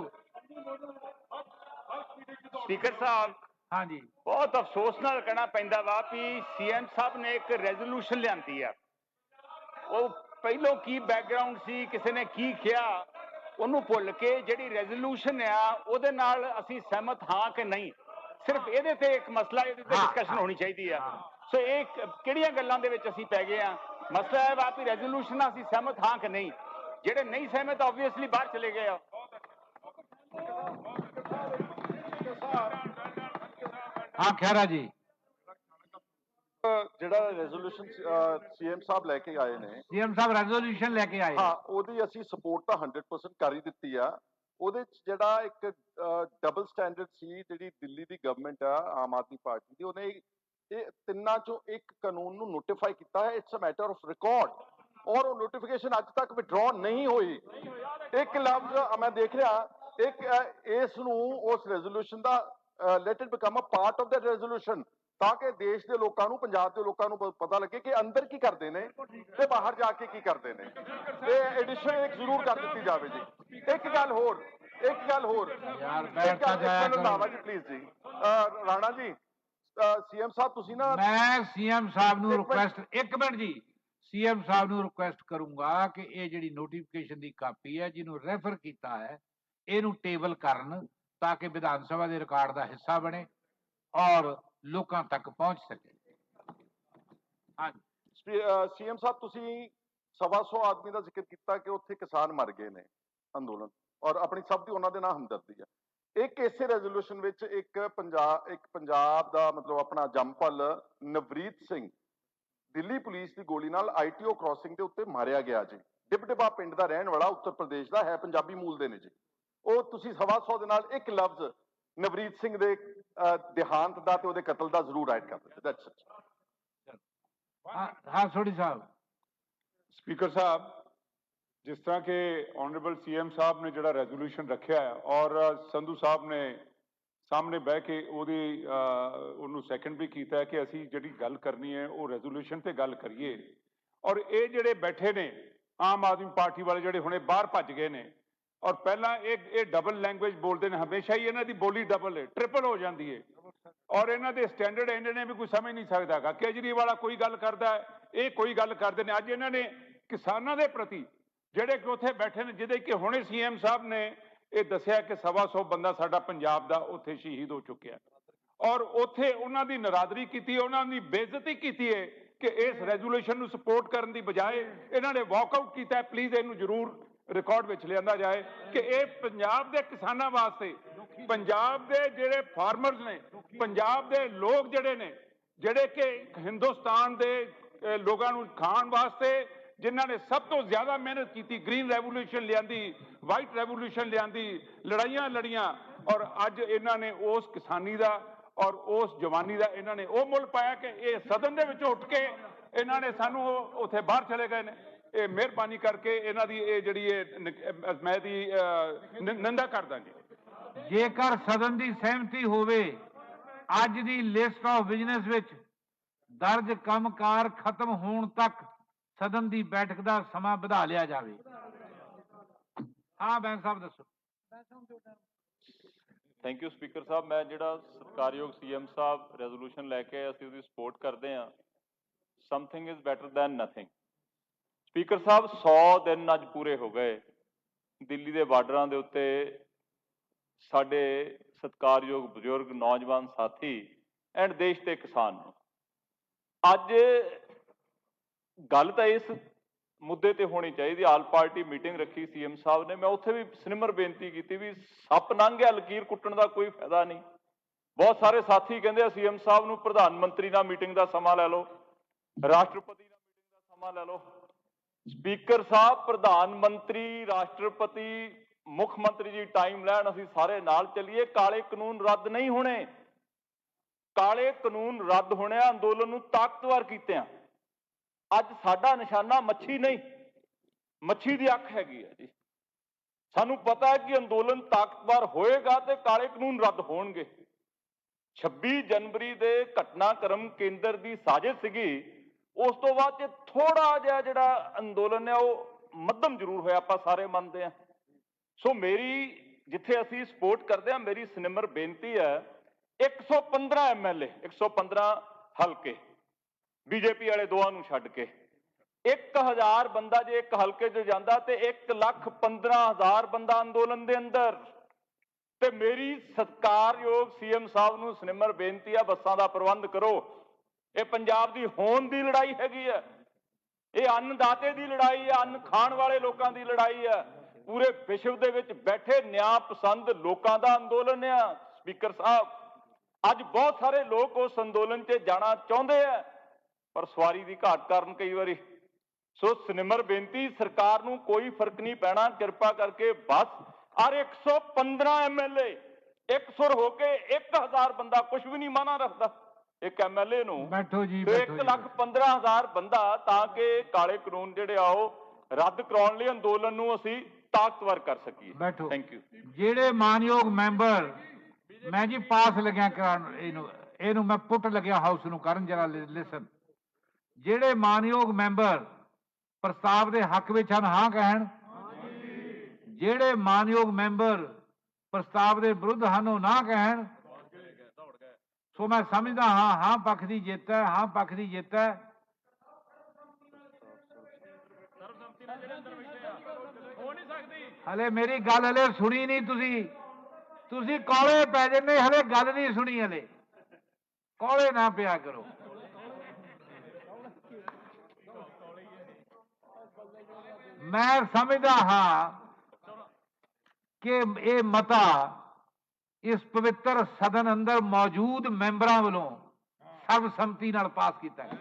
ਸਪੀਕਰ ਸਾਹਿਬ, ਹਾਂਜੀ, ਬਹੁਤ ਅਫਸੋਸ ਨਾਲ ਕਹਿਣਾ ਪੈਂਦਾ ਵਾ ਵੀ ਸੀਐਮ ਸਾਹਿਬ ਨੇ ਇੱਕ ਰੈਜ਼ੋਲੂਸ਼ਨ ਲਿਆਂਦੀ ਆ। ਉਹ ਪਹਿਲੋਂ ਕੀ ਬੈਕਗ੍ਰਾਉਂਡ ਸੀ, ਕਿਸੇ ਨੇ ਕੀ ਕਿਹਾ, ਉਹਨੂੰ ਭੁੱਲ ਕੇ ਜਿਹੜੀ ਰੈਜ਼ੋਲੂਸ਼ਨ ਆ ਉਹਦੇ ਨਾਲ ਅਸੀਂ ਸਹਿਮਤ ਹਾਂ ਕਿ ਨਹੀਂ, ਸਿਰਫ ਇਹਦੇ ਤੇ ਇੱਕ ਮਸਲਾ, ਇਹਦੇ ਤੇ ਡਿਸਕਸ਼ਨ ਹੋਣੀ ਚਾਹੀਦੀ ਆ। ਸੋ ਇਹ ਕਿਹੜੀਆਂ ਗੱਲਾਂ ਦੇ ਵਿੱਚ ਅਸੀਂ ਪੈ ਗਏ ਆ? ਮਸਲਾ ਹੈ ਵਾ ਵੀ ਰੈਜ਼ੋਲੂਸ਼ਨ ਅਸੀਂ ਸਹਿਮਤ ਹਾਂ ਕਿ ਨਹੀਂ। ਜਿਹੜੇ ਨਹੀਂ ਸਹਿਮਤ ਆਬਵੀਅਸਲੀ ਬਾਹਰ ਚਲੇ ਗਏ ਆ। ਹਾਂ ਖਹਿਰਾ ਜੀ। ਜਿਹੜਾ ਰੈਜ਼ੋਲੂਸ਼ਨ ਸੀਐਮ ਸਾਹਿਬ ਲੈ ਕੇ ਆਏ ਨੇ, ਸੀਐਮ ਸਾਹਿਬ ਰੈਜ਼ੋਲੂਸ਼ਨ ਲੈ ਕੇ ਆਏ। ਹਾਂ, ਉਹਦੀ ਅਸੀਂ ਸਪੋਰਟ ਤਾਂ 100% ਕਰ ਹੀ ਦਿੱਤੀ ਆ। ਉਹਦੇ ਚ ਜਿਹੜਾ ਇੱਕ ਡਬਲ ਸਟੈਂਡਰਡ ਸੀ, ਜਿਹੜੀ ਦਿੱਲੀ ਦੀ ਗਵਰਨਮੈਂਟ ਆ ਆਮ ਆਦਮੀ ਪਾਰਟੀ ਦੀ, ਉਹਨੇ ਇਹ ਤਿੰਨਾਂ ਚੋਂ ਇੱਕ ਕਾਨੂੰਨ ਨੂੰ ਨੋਟੀਫਾਈ ਕੀਤਾ ਹੈ। It's a matter of record, ਔਰ ਉਹ ਨੋਟੀਫਿਕੇਸ਼ਨ ਅੱਜ ਤੱਕ ਵਿਡਰਾਅ ਨਹੀਂ ਹੋਈ। ਇੱਕ ਲਫ਼ਜ਼ ਮੈਂ ਦੇਖ ਰਿਹਾ, ਇੱਕ ਇਸ ਨੂੰ ਉਸ ਰੈਜ਼ੋਲੂਸ਼ਨ ਦਾ let it become a part of that resolution, ਤਾਂ ਕਿ ਦੇਸ਼ ਦੇ ਲੋਕਾਂ ਨੂੰ, ਪੰਜਾਬ ਦੇ ਲੋਕਾਂ ਨੂੰ ਪਤਾ ਲੱਗੇ ਕਿ ਅੰਦਰ ਕੀ ਕਰਦੇ ਨੇ ਤੇ ਬਾਹਰ ਜਾ ਕੇ ਕੀ ਕਰਦੇ ਨੇ। ਤੇ ਐਡੀਸ਼ਨ ਇੱਕ ਜ਼ਰੂਰ ਕਰ ਦਿੱਤੀ ਜਾਵੇ ਜੀ। ਇੱਕ ਗੱਲ ਹੋਰ ਯਾਰ ਬੈਠਾ ਜਾਇਆ ਕਰੋ। ਜੀ ਪਲੀਜ਼ ਜੀ, ਰਾਣਾ ਜੀ, ਸੀਐਮ ਸਾਹਿਬ ਤੁਸੀਂ ਨਾ, ਮੈਂ ਸੀਐਮ ਸਾਹਿਬ ਨੂੰ ਰਿਕੁਐਸਟ, ਇੱਕ ਮਿੰਟ ਜੀ, ਸੀਐਮ ਸਾਹਿਬ ਨੂੰ ਰਿਕੁਐਸਟ ਕਰੂੰਗਾ ਕਿ ਇਹ ਜਿਹੜੀ ਨੋਟੀਫਿਕੇਸ਼ਨ ਦੀ ਕਾਪੀ ਹੈ, ਜਿਹਨੂੰ ਰੈਫਰ ਕੀਤਾ ਹੈ, ਇਹਨੂੰ ਟੇਬਲ ਕਰਨ, ਤਾਂ ਕਿ ਵਿਧਾਨ ਸਭਾ ਦੇ ਰਿਕਾਰਡ ਦਾ ਹਿੱਸਾ ਬਣੇ ਔਰ ਲੋਕਾਂ ਤੱਕ ਪਹੁੰਚ ਸਕੇ। ਹਾਂਜੀ ਸੀਐਮ ਸਾਹਿਬ, ਤੁਸੀਂ 125 ਆਦਮੀ ਦਾ ਜ਼ਿਕਰ ਕੀਤਾ ਕਿ ਉੱਥੇ ਕਿਸਾਨ ਮਰ ਗਏ ਨੇ ਅੰਦੋਲਨ, ਔਰ ਆਪਣੀ ਸਭ ਦੀ ਉਹਨਾਂ ਦੇ ਨਾਲ ਹਮਦਰਦੀ ਹੈ। ਇੱਕ ਇਸੇ ਰੈਜ਼ੋਲੂਸ਼ਨ ਵਿੱਚ ਇੱਕ ਪੰਜਾਬ ਦਾ ਮਤਲਬ ਆਪਣਾ ਜੰਮਪਲ ਨਵਰੀਤ ਸਿੰਘ ਦਿੱਲੀ ਪੁਲਿਸ ਦੀ ਗੋਲੀ ਨਾਲ ਆਈਟੀਓ ਕ੍ਰਾਸਿੰਗ ਦੇ ਉੱਤੇ ਮਾਰਿਆ ਗਿਆ ਜੀ। ਡਿਬਡਿਬਾ ਪਿੰਡ ਦਾ ਰਹਿਣ ਵਾਲਾ, ਉੱਤਰ ਪ੍ਰਦੇਸ਼ ਦਾ ਹੈ, ਪੰਜਾਬੀ ਮੂਲ ਦੇ ਨੇ ਜੀ। ਉਹ ਤੁਸੀਂ 125 ਦੇ ਨਾਲ ਇੱਕ ਲਫ਼ਜ਼ ਨਵਰੀਤ ਸਿੰਘ ਦੇ ਦੇਹਾਂਤ ਦਾ ਤੇ ਉਹਦੇ ਕਤਲ ਦਾ ਜ਼ਰੂਰ ਐਡ ਕਰ ਦਿੱਤਾ। That's it. ਹਾਂ ਸੋਢੀ ਸਾਹਿਬ। ਸਪੀਕਰ ਸਾਹਿਬ, ਜਿਸ ਤਰ੍ਹਾਂ ਕਿ ਆਨਰੇਬਲ ਸੀਐਮ ਸਾਹਿਬ ਨੇ ਜਿਹੜਾ ਰੈਜ਼ੋਲੂਸ਼ਨ ਰੱਖਿਆ ਹੈ ਔਰ ਸੰਧੂ ਸਾਹਿਬ ਨੇ ਸਾਹਮਣੇ ਬਹਿ ਕੇ ਉਹਨੂੰ ਸੈਕੰਡ ਵੀ ਕੀਤਾ ਹੈ ਕਿ ਅਸੀਂ ਜਿਹੜੀ ਗੱਲ ਕਰਨੀ ਹੈ ਉਹ ਰੈਜ਼ੋਲੂਸ਼ਨ ਤੇ ਗੱਲ ਕਰੀਏ। ਔਰ ਇਹ ਜਿਹੜੇ ਬੈਠੇ ਨੇ ਆਮ ਆਦਮੀ ਪਾਰਟੀ ਵਾਲੇ ਜਿਹੜੇ ਹੁਣੇ ਬਾਹਰ ਭੱਜ ਗਏ ਨੇ ਔਰ ਪਹਿਲਾਂ ਇਹ ਡਬਲ ਲੈਂਗੁਏਜ ਬੋਲਦੇ ਨੇ, ਹਮੇਸ਼ਾ ਹੀ ਇਹਨਾਂ ਦੀ ਬੋਲੀ ਡਬਲ ਹੈ, ਟ੍ਰਿਪਲ ਹੋ ਜਾਂਦੀ ਹੈ ਔਰ ਇਹਨਾਂ ਦੇ ਸਟੈਂਡਰਡ ਇੰਨੇ ਨੇ ਵੀ ਕੋਈ ਸਮਝ ਨਹੀਂ ਸਕਦਾ ਹੈਗਾ। ਕੇਜਰੀਵਾਲ ਵਾਲਾ ਕੋਈ ਗੱਲ ਕਰਦਾ ਹੈ, ਇਹ ਕੋਈ ਗੱਲ ਕਰਦੇ ਨੇ। ਅੱਜ ਇਹਨਾਂ ਨੇ ਕਿਸਾਨਾਂ ਦੇ ਪ੍ਰਤੀ ਜਿਹੜੇ ਕਿ ਉੱਥੇ ਬੈਠੇ ਨੇ, ਜਿਹਦੇ ਕਿ ਹੁਣੇ ਸੀਐਮ ਸਾਹਿਬ ਨੇ ਇਹ ਦੱਸਿਆ ਕਿ 125 ਬੰਦਾ ਸਾਡਾ ਪੰਜਾਬ ਦਾ ਉੱਥੇ ਸ਼ਹੀਦ ਹੋ ਚੁੱਕਿਆ ਔਰ ਉੱਥੇ ਉਹਨਾਂ ਦੀ ਨਰਾਦਰੀ ਕੀਤੀ, ਉਹਨਾਂ ਦੀ ਬੇਇੱਜ਼ਤੀ ਕੀਤੀ ਹੈ ਕਿ ਇਸ ਰੈਜ਼ੋਲੂਸ਼ਨ ਨੂੰ ਸਪੋਰਟ ਕਰਨ ਦੀ ਬਜਾਏ ਇਹਨਾਂ ਨੇ ਵਾਕਆਊਟ ਕੀਤਾ। ਪਲੀਜ਼ ਇਹਨੂੰ ਜ਼ਰੂਰ ਰਿਕਾਰਡ ਵਿੱਚ ਲਿਆਂਦਾ ਜਾਏ ਕਿ ਇਹ ਪੰਜਾਬ ਦੇ ਕਿਸਾਨਾਂ ਵਾਸਤੇ, ਪੰਜਾਬ ਦੇ ਜਿਹੜੇ ਫਾਰਮਰਸ ਨੇ, ਪੰਜਾਬ ਦੇ ਲੋਕ ਜਿਹੜੇ ਨੇ, ਜਿਹੜੇ ਕਿ ਹਿੰਦੁਸਤਾਨ ਦੇ ਲੋਕਾਂ ਨੂੰ ਖਾਣ ਵਾਸਤੇ ਜਿਨ੍ਹਾਂ ਨੇ ਸਭ ਤੋਂ ਜ਼ਿਆਦਾ ਮਿਹਨਤ ਕੀਤੀ, ਗ੍ਰੀਨ ਰੈਵੋਲੂਸ਼ਨ ਲਿਆਂਦੀ, ਵਾਈਟ ਰੈਵੋਲੂਸ਼ਨ ਲਿਆਂਦੀ, ਲੜਾਈਆਂ ਲੜੀਆਂ ਔਰ ਅੱਜ ਇਹਨਾਂ ਨੇ ਉਸ ਕਿਸਾਨੀ ਦਾ ਔਰ ਉਸ ਜਵਾਨੀ ਦਾ ਇਹਨਾਂ ਨੇ ਉਹ ਮੁੱਲ ਪਾਇਆ ਕਿ ਇਹ ਸਦਨ ਦੇ ਵਿੱਚ ਉੱਠ ਕੇ ਇਹਨਾਂ ਨੇ ਸਾਨੂੰ ਉੱਥੇ ਬਾਹਰ ਚਲੇ ਗਏ ਨੇ। ਇਹ ਮਿਹਰਬਾਨੀ ਕਰਕੇ ਇਹਨਾਂ ਦੀ ਇਹ ਜਿਹੜੀ ਮੈਂ ਦੀ ਨਿੰਦਾ ਕਰਦਾ ਜੀ। ਜੇਕਰ ਸਦਨ ਦੀ ਸਹਿਮਤੀ ਹੋਵੇ ਅੱਜ ਦੀ ਲਿਸਟ ਆਫ ਬਿਜ਼ਨਸ ਵਿੱਚ ਦਰਜ ਕੰਮਕਾਰ ਖਤਮ ਹੋਣ ਤੱਕ ਸਦਨ ਦੀ ਬੈਠਕ ਦਾ ਸਮਾਂ ਵਧਾ ਲਿਆ ਜਾਵੇ। ਹਾਂ ਬੈਂਸ ਸਾਹਿਬ ਦੱਸੋ। ਥੈਂਕ ਯੂ ਸਪੀਕਰ ਸਾਹਿਬ। ਮੈਂ ਜਿਹੜਾ ਸਤਿਕਾਰਯੋਗ ਸੀਐਮ ਸਾਹਿਬ ਰੈਜ਼ੋਲੂਸ਼ਨ ਲੈ ਕੇ ਆਏ, ਅਸੀਂ ਉਹਦੀ ਸਪੋਰਟ ਕਰਦੇ ਹਾਂ। Something is better than nothing. Speaker ਸਾਹਿਬ, 100 ਦਿਨ ਅੱਜ ਪੂਰੇ ਹੋ ਗਏ ਦਿੱਲੀ ਦੇ ਬਾਰਡਰਾਂ ਦੇ ਉੱਤੇ ਸਾਡੇ ਸਤਿਕਾਰਯੋਗ ਬਜ਼ੁਰਗ ਨੌਜਵਾਨ ਸਾਥੀ ਐਂਡ ਦੇਸ਼ ਦੇ ਕਿਸਾਨ ਨੂੰ। ਅੱਜ ਗੱਲ ਤਾਂ ਇਸ ਮੁੱਦੇ ਤੇ ਹੋਣੀ ਚਾਹੀਦੀ। ਆਲ ਪਾਰਟੀ ਮੀਟਿੰਗ ਰੱਖੀ ਸੀਐਮ ਸਾਹਿਬ ਨੇ, ਮੈਂ ਉੱਥੇ ਵੀ ਸਿਨਮਰ ਬੇਨਤੀ ਕੀਤੀ ਵੀ ਸੱਪ ਲੰਘ ਗਿਆ, ਲਕੀਰ ਕੁੱਟਣ ਦਾ ਕੋਈ ਫਾਇਦਾ ਨਹੀਂ। ਬਹੁਤ ਸਾਰੇ ਸਾਥੀ ਕਹਿੰਦੇ ਆ ਸੀਐਮ ਸਾਹਿਬ ਨੂੰ ਪ੍ਰਧਾਨ ਮੰਤਰੀ ਨਾਲ ਮੀਟਿੰਗ ਦਾ ਸਮਾਂ ਲੈ ਲਓ, ਰਾਸ਼ਟਰਪਤੀ ਨਾਲ ਮੀਟਿੰਗ ਦਾ ਸਮਾਂ ਲੈ ਲਓ। ਸਪੀਕਰ ਸਾਹਿਬ, ਪ੍ਰਧਾਨ ਮੰਤਰੀ, ਰਾਸ਼ਟਰਪਤੀ, ਮੁੱਖ ਮੰਤਰੀ ਜੀ ਟਾਈਮ ਲੈਣ, ਅਸੀਂ ਸਾਰੇ ਨਾਲ ਚੱਲੀਏ। ਕਾਲੇ ਕਾਨੂੰਨ ਰੱਦ ਨਹੀਂ ਹੋਣੇ। ਕਾਲੇ ਕਾਨੂੰਨ ਰੱਦ ਹੋਣੇ, ਅੰਦੋਲਨ ਨੂੰ ਤਾਕਤਵਰ ਕੀਤੇ ਆ। ਅੱਜ ਸਾਡਾ ਨਿਸ਼ਾਨਾ ਮੱਛੀ ਨਹੀਂ, ਮੱਛੀ ਦੀ ਅੱਖ ਹੈਗੀ ਹੈ ਜੀ। ਸਾਨੂੰ ਪਤਾ ਹੈ ਕਿ ਅੰਦੋਲਨ ਤਾਕਤਵਰ ਹੋਏਗਾ ਤੇ ਕਾਲੇ ਕਾਨੂੰਨ ਰੱਦ ਹੋਣਗੇ। 26 ਜਨਵਰੀ ਦੇ ਘਟਨਾਕ੍ਰਮ ਕੇਂਦਰ ਦੀ ਸਾਜ਼ਿਸ਼ ਸੀਗੀ, ਉਸ ਤੋਂ ਬਾਅਦ ਥੋੜਾ ਜਿਹਾ ਜਿਹੜਾ ਅੰਦੋਲਨ ਹੈ ਉਹ ਮੱਧਮ ਜ਼ਰੂਰ ਹੋਇਆ, ਆਪਾਂ ਸਾਰੇ ਮੰਨਦੇ ਹਾਂ। ਸੋ ਮੇਰੀ ਜਿੱਥੇ ਅਸੀਂ ਸਪੋਰਟ ਕਰਦੇ ਹਾਂ, ਮੇਰੀ ਸਿਨਮਰ ਬੇਨਤੀ ਹੈ 115 ਐਮਐਲਏ, 115 ਹਲਕੇ ਬੀਜੇਪੀ ਵਾਲੇ ਦੋਵਾਂ ਨੂੰ ਛੱਡ ਕੇ 1000 ਬੰਦਾ ਜੇ ਇੱਕ ਹਲਕੇ 'ਚ ਜਾਂਦਾ ਤੇ 1,15,000 ਬੰਦਾ ਅੰਦੋਲਨ ਦੇ ਅੰਦਰ। ਤੇ ਮੇਰੀ ਸਤਿਕਾਰਯੋਗ ਸੀਐਮ ਸਾਹਿਬ ਨੂੰ ਸਿਨਮਰ ਬੇਨਤੀ ਆ, ਬੱਸਾਂ ਦਾ ਪ੍ਰਬੰਧ ਕਰੋ। ਇਹ ਪੰਜਾਬ ਦੀ ਹੋਂਦ ਦੀ ਲੜਾਈ ਹੈਗੀ ਹੈ, ਇਹ ਅੰਨਦਾਤੇ ਦੀ ਲੜਾਈ ਹੈ, ਅੰਨ ਖਾਣ ਵਾਲੇ ਲੋਕਾਂ ਦੀ ਲੜਾਈ ਹੈ, ਪੂਰੇ ਵਿਸ਼ਵ ਦੇ ਵਿੱਚ ਬੈਠੇ ਨਿਆਂ ਪਸੰਦ ਲੋਕਾਂ ਦਾ ਅੰਦੋਲਨ ਆ। ਸਪੀਕਰ ਸਾਹਿਬ, ਅੱਜ ਬਹੁਤ ਸਾਰੇ ਲੋਕ ਉਸ ਅੰਦੋਲਨ 'ਚ ਜਾਣਾ ਚਾਹੁੰਦੇ ਆ ਪਰ ਸਵਾਰੀ ਦੀ ਘਾਟ ਕਾਰਨ ਕਈ ਵਾਰੀ। ਸੋ ਸਿਨਮਰ ਬੇਨਤੀ, ਸਰਕਾਰ ਨੂੰ ਕੋਈ ਫਰਕ ਨਹੀਂ ਪੈਣਾ, ਕਿਰਪਾ ਕਰਕੇ ਬਸ ਔਰ 115 ਐਮਐਲਏ ਇੱਕ ਸੁਰ ਹੋ ਕੇ 1000 ਬੰਦਾ ਕੁਝ ਵੀ ਨਹੀਂ ਮਾਨਾ ਰੱਖਦਾ ਇੱਕ ਐਮਐਲਏ ਨੂੰ। ਬੈਠੋ ਜੀ, 1,15,000 ਬੰਦਾ, ਤਾਂ ਕਿ ਕਾਲੇ ਕਾਨੂੰਨ ਜਿਹੜੇ ਆ ਉਹ ਰੱਦ ਕਰਾਉਣ ਲਈ ਅੰਦੋਲਨ ਨੂੰ ਅਸੀਂ ਤਾਕਤਵਰ ਕਰ ਸਕੀਏ। ਬੈਠੋ। Thank you. ਜਿਹੜੇ ਮਾਨਯੋਗ ਮੈਂਬਰ, ਮੈਂ ਜੀ ਪਾਸ ਲੱਗਿਆ ਕਰਾਉਣ, ਇਹਨੂੰ ਮੈਂ ਪੁੱਟ ਲੱਗਿਆ ਹਾਊਸ ਨੂੰ ਕਰਨ, ਜਰਾ ਲਿਸਨ। ਜਿਹੜੇ ਮਾਨਯੋਗ ਮੈਂਬਰ ਪ੍ਰਸਤਾਵ ਦੇ ਹੱਕ ਵਿੱਚ ਹਨ, ਹਾਂ ਕਹਿਣ। ਜਿਹੜੇ ਮਾਨਯੋਗ ਮੈਂਬਰ ਪ੍ਰਸਤਾਵ ਦੇ ਵਿਰੁੱਧ ਹਨ, ਉਹ ਨਾ ਕਹਿਣ। ਸੋ ਮੈਂ ਸਮਝਦਾ ਹਾਂ, ਹਾਂ ਪੱਖ ਦੀ ਜਿੱਤ ਹੈ, ਹਾਂ ਪੱਖ ਦੀ ਜਿੱਤ ਹੈ। ਹਲੇ ਮੇਰੀ ਗੱਲ ਹਲੇ ਸੁਣੀ ਨਹੀਂ ਤੁਸੀਂ ਕੌਲੇ ਪੈ ਜੰਨੇ, ਹਲੇ ਗੱਲ ਨਹੀਂ ਸੁਣੀ। ਹਲੇ ਕੌਲੇ ਨਾ ਪਿਆ ਕਰੋ। ਮੈਂ ਸਮਝਦਾ ਹਾਂ ਕਿ ਇਹ ਮਤਾ ਇਸ ਪਵਿੱਤਰ ਸਦਨ ਅੰਦਰ ਮੌਜੂਦ ਮੈਂਬਰਾਂ ਵੱਲੋਂ ਸਰਬਸੰਮਤੀ ਨਾਲ ਪਾਸ ਕੀਤਾ ਹੈ।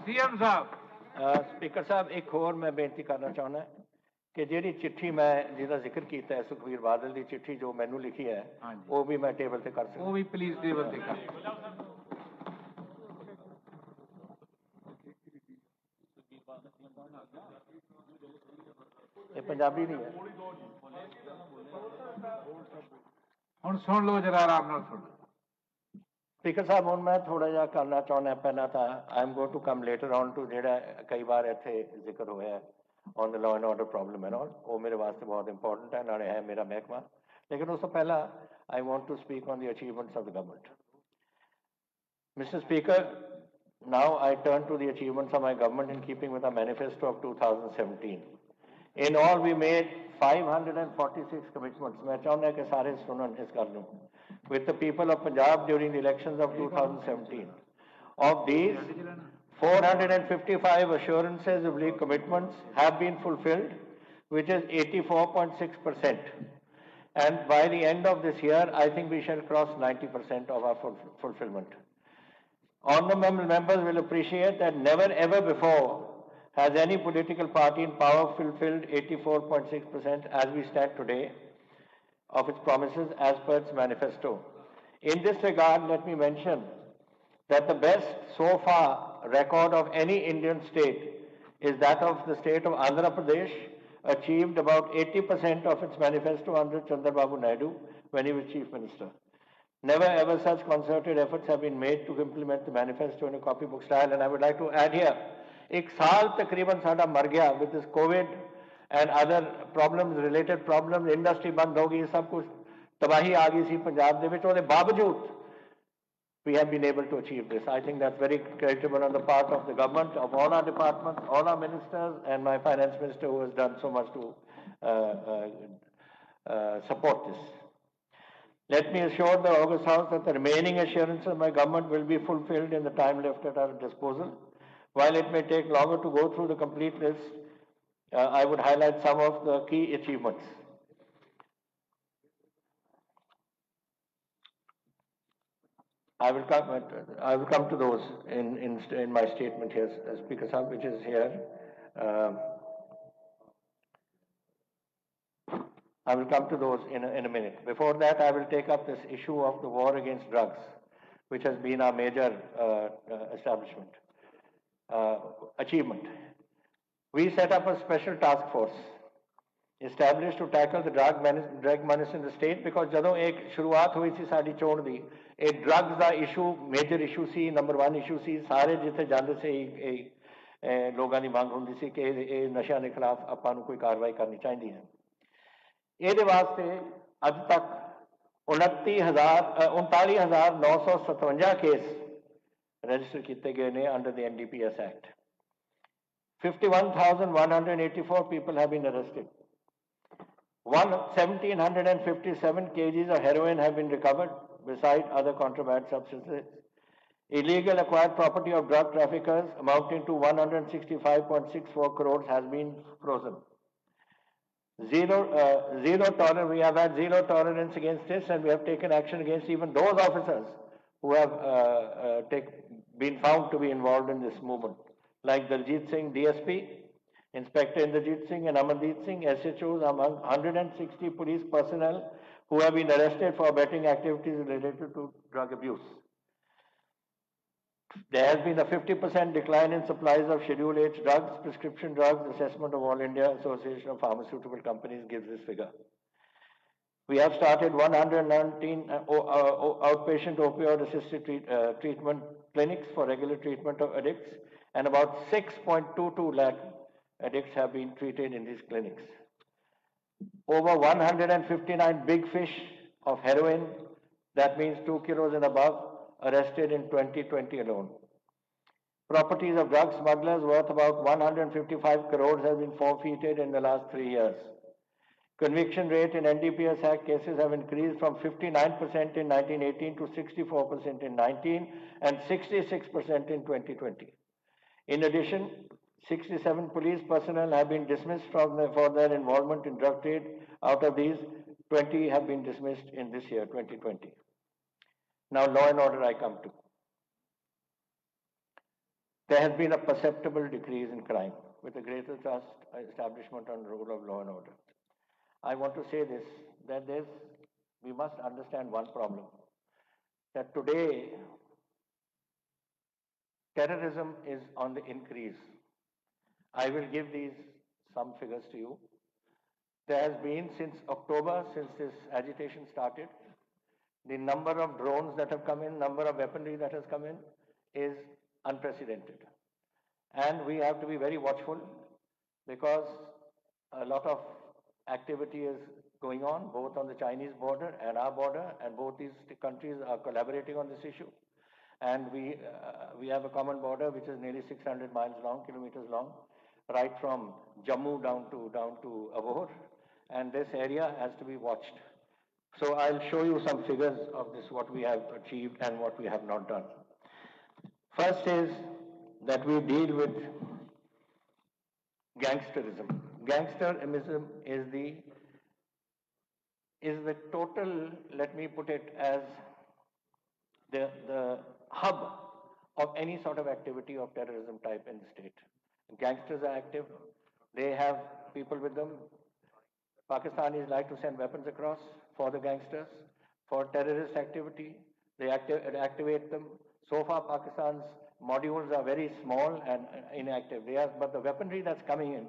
ਸੀਐਮ ਸਾਹਿਬ। ਸਪੀਕਰ ਸਾਹਿਬ, ਇੱਕ ਹੋਰ ਮੈਂ ਬੇਨਤੀ ਕਰਨਾ ਚਾਹੁੰਦਾ ਕਿ ਜਿਹੜੀ ਚਿੱਠੀ ਮੈਂ ਜਿਹਦਾ ਜ਼ਿਕਰ ਕੀਤਾ ਹੈ, ਸੁਖਬੀਰ ਬਾਦਲ ਦੀ ਚਿੱਠੀ ਜੋ ਮੈਨੂੰ ਲਿਖੀ ਹੈ, ਉਹ ਵੀ ਮੈਂ ਟੇਬਲ ਤੇ ਕਰ ਸਕਦਾ। ਉਹ ਵੀ ਪਲੀਜ਼ ਟੇਬਲ ਤੇ ਕਰ। ਇਹ ਪੰਜਾਬੀ ਨਹੀਂ ਹੈ। ਹੁਣ ਸੁਣ ਲਓ ਜਰਾ ਆਰਾਮ ਨਾਲ ਸੁਣ ਲਓ। ਸਪੀਕਰ ਸਾਹਿਬ ਹੁਣ ਮੈਂ ਥੋੜਾ ਜਿਹਾ ਕਰਨਾ ਚਾਹੁੰਦਾ, ਪਹਿਲਾਂ ਤਾਂ I am going to come later on to ਜਿਹੜਾ ਕਈ ਵਾਰ ਇੱਥੇ ਜ਼ਿਕਰ ਹੋਇਆ on the law and order problem and all, ਉਹ ਮੇਰੇ ਵਾਸਤੇ ਬਹੁਤ ਇੰਪੋਰਟੈਂਟ ਹੈ, ਨਾਲੇ ਹੈ ਮੇਰਾ ਮਹਿਕਮਾ। ਲੇਕਿਨ ਉਸ ਤੋਂ ਪਹਿਲਾਂ I want to speak on the achievements of the government. Mr. Speaker, now I turn to the achievements of my government in keeping with our manifesto of 2017. In all, we made 546 commitments. मैं चाहूँगा कि सारे सुनन इस कर लूँ with the people of Punjab during the elections of 2017. Of these, 455 assurances of league commitments have been fulfilled, which is 84.6%. And by the end of this year, I think we shall cross 90% of our fulfillment. Honorable members will appreciate that never ever before has any political party in power fulfilled 84.6% as we stand today of its promises as per its manifesto. In this regard, let me mention that the best so far record of any Indian state is that of the state of Andhra Pradesh, achieved about 80% of its manifesto under Chandrababu Naidu when he was Chief Minister. Never ever such concerted efforts have been made to implement the manifesto in a copybook style. And I would like to add here, एक साल तकरीबन साडा मर गया with this COVID and other problems, related problems, industry बंद हो गई, सब कुछ तबाही आ गई सी पंजाब दे विच, ਉਹਦੇ बावजूद we have been able to achieve this. I think that's very creditable on the part of the government, of all our departments, all our ministers, and my finance minister who has done so much to support this. Let me assure the August House that the remaining assurances of my government will be fulfilled in the time left at our disposal. While it may take longer to go through the complete list, I would highlight some of the key achievements. I will come to those in my statement here, Speaker Sahib, which is here. I will come to those in a minute. Before that, I will take up this issue of the war against drugs, which has been our major achievement. We set up a special task force established to tackle the drug menace in the state, because ਜਦੋਂ एक शुरुआत हुई सी साडी चोण दी, ਇਹ drugs ਦਾ issue major issue ਸੀ, number 1 issue ਸੀ, ਸਾਰੇ ਜਿੱਥੇ ਜਾਂਦੇ ਸੀ ਲੋਕਾਂ ਦੀ ਮੰਗ ਹੁੰਦੀ ਸੀ ਕਿ ਇਹ ਨਸ਼ਿਆਂ ਦੇ ਖਿਲਾਫ ਆਪਾਂ ਨੂੰ ਕੋਈ ਕਾਰਵਾਈ ਕਰਨੀ ਚਾਹੀਦੀ ਹੈ। ਇਹਦੇ ਵਾਸਤੇ ਅੱਜ ਤੱਕ 39,957 ਕੇਸ ਰਜਿਸਟਰ ਕੀਤੇ ਗਏ ਨੇ under the NDPS Act. 51,184 people have been arrested. 1,757 kgs of heroin have been recovered, beside other contraband substances. Illegal acquired property of drug traffickers amounting to 165.64 crores has been frozen. Zero tolerance. We have had zero tolerance against this, and we have taken action against even those officers who have been found to be involved in this movement, like Daljit Singh, DSP, Inspector Inderjit Singh and Amandeep Singh, SHOs, among 160 police personnel who have been arrested for abetting activities related to drug abuse. There has been a 50% decline in supplies of Schedule H drugs, prescription drugs. Assessment of All India Association of Pharmaceutical Companies gives this figure. We have started 119 outpatient opioid-assisted treatment clinics for regular treatment of addicts, and about 6.22 lakh addicts have been treated in these clinics. Over 159 big fish of heroin, that means 2 kilos and above, arrested in 2020 alone. Properties of drug smugglers worth about 155 crores have been forfeited in the last 3 years. Conviction rate in NDPS Act cases have increased from 59% in 1918 to 64% in 19 and 66% in 2020. In addition, 67 police personnel have been dismissed for their involvement in drug trade. Out of these, 20 have been dismissed in this year, 2020. Now, law and order I come to. There has been a perceptible decrease in crime with a greater trust establishment on the role of law and order. I want to say this, that we must understand one problem, that today terrorism is on the increase. I will give some figures to you. there has been since October, since this agitation started, the number of drones that have come in, number of weaponry that has come in is unprecedented. And we have to be very watchful because a lot of activity is going on, both on the Chinese border and our border, and both these countries are collaborating on this issue. And we have a common border which is nearly 600 miles long, kilometers long, right from Jammu down to Abhor, and this area has to be watched. So I'll show you some figures of this, what we have achieved and what we have not done. First is that we deal with gangsterism. Gangsterism is the total, let me put it as the hub of any sort of activity of terrorism type in the state. Gangsters are active, they have people with them. Pakistanis like to send weapons across for the gangsters, for terrorist activity, they activate them. So far Pakistan's modules are very small and inactive. But the weaponry that's coming in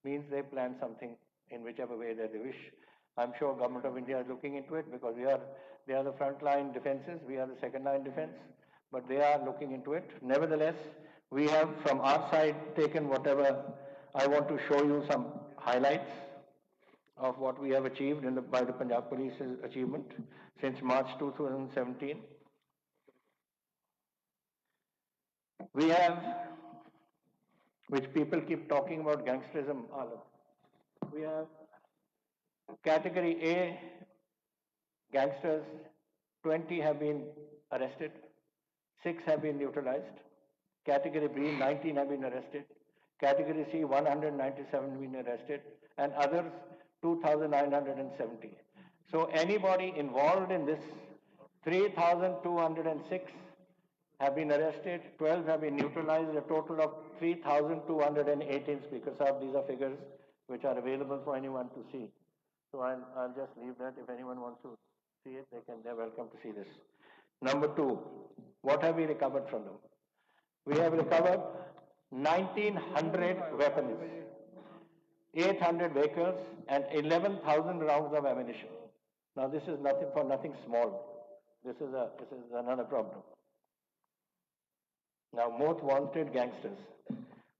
means they plan something in whichever way that they wish. I'm sure Government of India is looking into it because they are the front line defenses, we are the second line defense, but they are looking into it. Nevertheless, we have from our side taken whatever. I want to show you some highlights of what we have achieved by the Punjab Police's achievement since March 2017. We have, which people keep talking about gangsterism, we have category A gangsters, 20 have been arrested, 6 have been neutralized. Category B, 19 have been arrested. Category C, 197 been arrested, and others 2,970. So anybody involved in this, 3,206 have been arrested, 12 have been neutralized, a total of 3,218. Speaker Saab, these are figures which are available for anyone to see. So I'll just leave that. If anyone wants to see it, they're welcome to see this. Number 2, what have we recovered from them? We have recovered 1,900 weapons, 800 vehicles, and 11,000 rounds of ammunition. Now this is nothing small. This is another problem. Now, most wanted gangsters.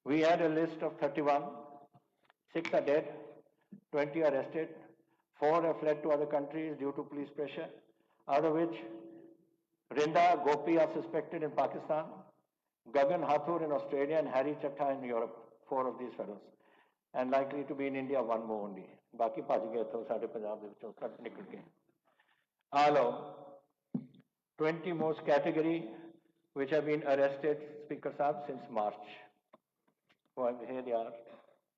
We had a list of 31, 6 are dead, 20 arrested, 4 have fled to other countries due to police pressure, out of which Rinda, Gopi are suspected in Pakistan, Gagan Hathur in Australia, and Harry Chattha in Europe, 4 of these fellows. And likely to be in India, 1 more only. Baki bhaj gaye tho sade Punjab de vichon cut nikal gaye. Alo, 20 most category which have been arrested, Speaker Saab, since March. Well, here they are.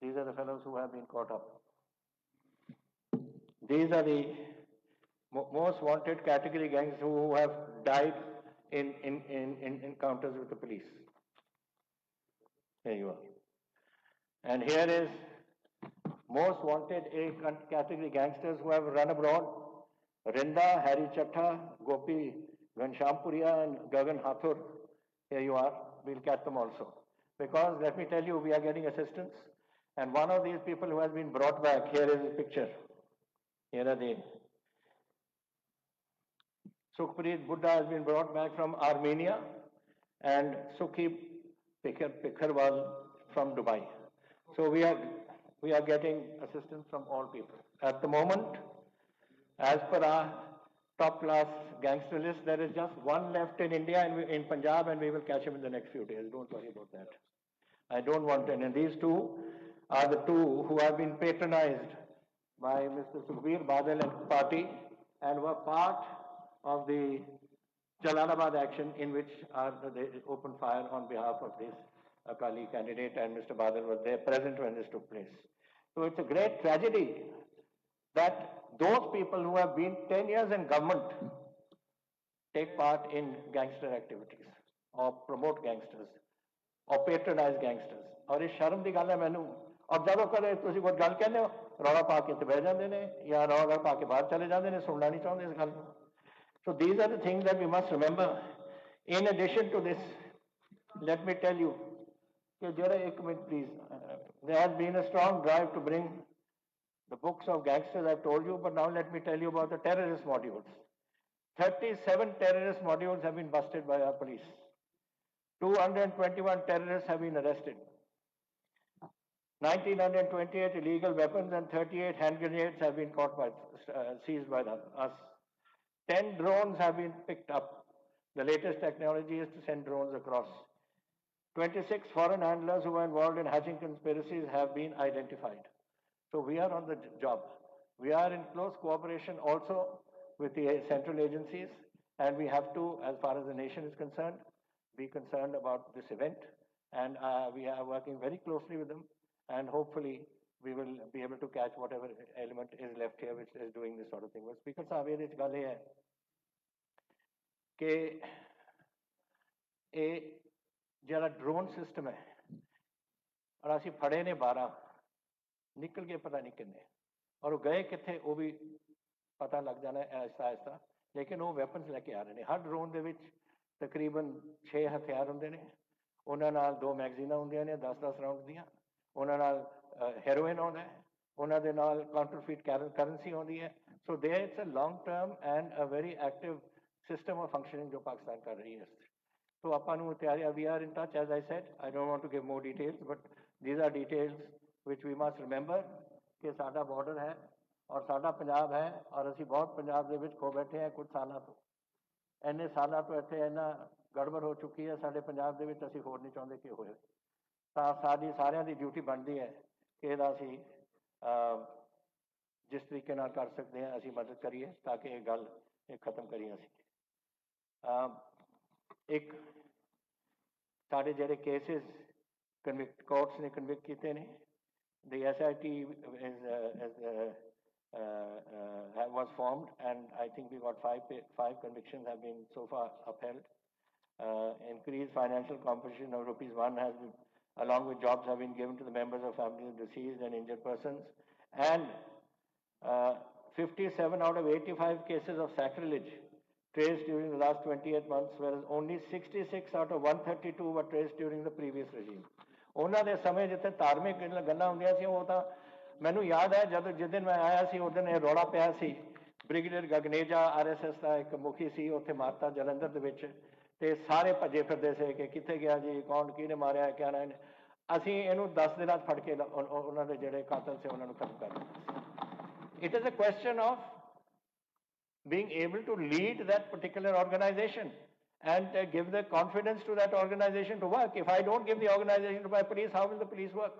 These are the fellows who have been caught up. These are the most wanted category gangs who have died in encounters with the police. Here you are. And here is most wanted A category gangsters who have run abroad. Rinda, Harry Chattha, Gopi Ghanshampuria, and Gagan Hathur. Here you are. We'll catch them also. Because let me tell you, we are getting assistance. And one of these people who has been brought back, here is his picture. Here are they. Sukhpreet Buddha has been brought back from Armenia, and Sukhi Pikharwal from Dubai. So we are getting assistance from all people. At the moment, as per our top class gangster list, there is just 1 left in India and in Punjab, and we will catch him in the next few days. Don't worry about that. I don't want any. And these 2 are the 2 who have been patronized by Mr. Sukhbir Badal and party and were part of the Jalalabad action in which they opened fire on behalf of this Akali candidate, and Mr. Badal was there present when this took place. So it's a great tragedy that those people who have been 10 years in government take part in gangster activities or promote gangsters or patronize gangsters. और इस शर्म दी गल है मैनू और ਜਦੋਂ ਕਦੇ ਤੁਸੀਂ ਕੋਈ ਗੱਲ ਕਹਿੰਦੇ ਹੋ ਰੌਲਾ ਪਾ ਕੇ ਤੇ ਬਹਿ ਜਾਂਦੇ ਨੇ ਜਾਂ ਰੌਲਾ ਪਾ ਕੇ ਬਾਹਰ ਚਲੇ ਜਾਂਦੇ ਨੇ ਸੁਣਨਾ ਨਹੀਂ ਚਾਹੁੰਦੇ ਇਸ ਗੱਲ ਨੂੰ. So these are the things that we must remember. In addition to this, let me tell you, please, there has been a strong drive to bring The books of gangsters I've told you, but now let me tell you about the terrorist modules. 37 terrorist modules have been busted by our police. 221 terrorists have been arrested. 1,928 illegal weapons and 38 hand grenades have been seized by us. 10 drones have been picked up. The latest technology is to send drones across. 26 foreign handlers who were involved in hatching conspiracies have been identified. So we are on the job. We are in close cooperation also with the central agencies, and we have to, as far as the nation is concerned, be concerned about this event. And we are working very closely with them, and hopefully we will be able to catch whatever element is left here which is doing this sort of thing. But Speaker Sahab, ਇਹਦੇ ਵਿੱਚ ਗੱਲ ਇਹ ਹੈ ਕਿ ਇਹ ਜਿਹੜਾ drone system ਹੈ ਔਰ ਅਸੀਂ ਫੜੇ ਨੇ 12 ਨਿਕਲ ਕੇ ਪਤਾ ਨਹੀਂ ਕਿੰਨੇ ਔਰ ਉਹ ਗਏ ਕਿੱਥੇ ਉਹ ਵੀ ਪਤਾ ਲੱਗ ਜਾਣਾ ਐਸਾ ਐਸਾ ਲੇਕਿਨ ਉਹ ਵੈਪਨਸ ਲੈ ਕੇ ਆ ਰਹੇ ਨੇ ਹਰ ਡਰੋਨ ਦੇ ਵਿੱਚ ਤਕਰੀਬਨ 6 ਹਥਿਆਰ ਹੁੰਦੇ ਨੇ ਉਹਨਾਂ ਨਾਲ 2 ਮੈਗਜ਼ੀਨਾਂ ਹੁੰਦੀਆਂ ਨੇ 10-10 ਰਾਉਂਡ ਦੀਆਂ ਉਹਨਾਂ ਨਾਲ ਹੈਰੋਇਨ ਆਉਂਦਾ ਹੈ ਉਹਨਾਂ ਦੇ ਨਾਲ ਕਾਊਂਟਰਫੀਟ ਕਰੰਸੀ ਆਉਂਦੀ ਹੈ so there it's a long term and a very active system of functioning ਜੋ ਪਾਕਿਸਤਾਨ ਕਰ ਰਹੀ ਹੈ ਸੋ ਆਪਾਂ ਨੂੰ ਤਿਆਰੀ we are in touch as I said I don't want to give more details but these are details which we must remember ਕਿ ਸਾਡਾ border ਹੈ ਔਰ ਸਾਡਾ ਪੰਜਾਬ ਹੈ ਔਰ ਅਸੀਂ ਬਹੁਤ ਪੰਜਾਬ ਦੇ ਵਿੱਚ ਖੋ ਬੈਠੇ ਹਾਂ ਕੁਝ ਸਾਲਾਂ ਤੋਂ ਇੰਨੇ ਸਾਲਾਂ ਤੋਂ ਇੱਥੇ ਇੰਨਾ ਗੜਬੜ ਹੋ ਚੁੱਕੀ ਹੈ ਸਾਡੇ ਪੰਜਾਬ ਦੇ ਵਿੱਚ ਅਸੀਂ ਹੋਰ ਨਹੀਂ ਚਾਹੁੰਦੇ ਕਿ ਹੋਏ ਤਾਂ ਸਾਡੀ ਸਾਰਿਆਂ ਦੀ ਡਿਊਟੀ ਬਣਦੀ ਹੈ ਕਿ ਇਹਦਾ ਅਸੀਂ ਜਿਸ ਤਰੀਕੇ ਨਾਲ ਕਰ ਸਕਦੇ ਹਾਂ ਅਸੀਂ ਮਦਦ ਕਰੀਏ ਤਾਂ ਕਿ ਇਹ ਗੱਲ ਇਹ ਖਤਮ ਕਰੀਏ ਅਸੀਂ ਇੱਕ ਸਾਡੇ ਜਿਹੜੇ ਕੇਸਿਸ ਕੋਰਟਸ ਨੇ ਕਨਵਿਕਟ ਕੀਤੇ ਨੇ the SIT was formed, and I think we got five convictions have been so far upheld. Increased financial compensation of ₹1 has been, along with jobs, have been given to the members of families of deceased and injured persons, and 57 out of 85 cases of sacrilege traced during the last 28 months, whereas only 66 out of 132 were traced during the previous regime. ਉਹਨਾਂ ਦੇ ਸਮੇਂ ਜਿੱਥੇ ਧਾਰਮਿਕ ਗੱਲਾਂ ਹੁੰਦੀਆਂ ਸੀ ਉਹ ਤਾਂ ਮੈਨੂੰ ਯਾਦ ਹੈ ਜਦੋਂ ਜਿਸ ਦਿਨ ਮੈਂ ਆਇਆ ਸੀ ਉਸ ਦਿਨ ਇਹ ਰੌਲਾ ਪਿਆ ਸੀ ਬ੍ਰਿਗੇਡੀਅਰ ਗਗਨੇਜਾ RSS ਦਾ ਇੱਕ ਮੁਖੀ ਸੀ ਉੱਥੇ ਮਾਰਤਾ ਜਲੰਧਰ ਦੇ ਵਿੱਚ ਤੇ ਸਾਰੇ ਭੱਜੇ ਫਿਰਦੇ ਸੀ ਕਿ ਕਿੱਥੇ ਗਿਆ ਜੀ ਕੌਣ ਕਿਹਨੇ ਮਾਰਿਆ ਕਿਆ ਨਾ ਅਸੀਂ ਇਹਨੂੰ 10 ਦਿਨਾਂ 'ਚ ਫੜ ਕੇ ਉਹਨਾਂ ਦੇ ਜਿਹੜੇ ਕਾਤਲ ਸੀ ਉਹਨਾਂ ਨੂੰ ਖਤਮ ਕਰ ਦਿੱਤਾ it is a question of being able to lead that particular organization and give the confidence to that organization to work. If I don't give the organization to my police, how will the police work?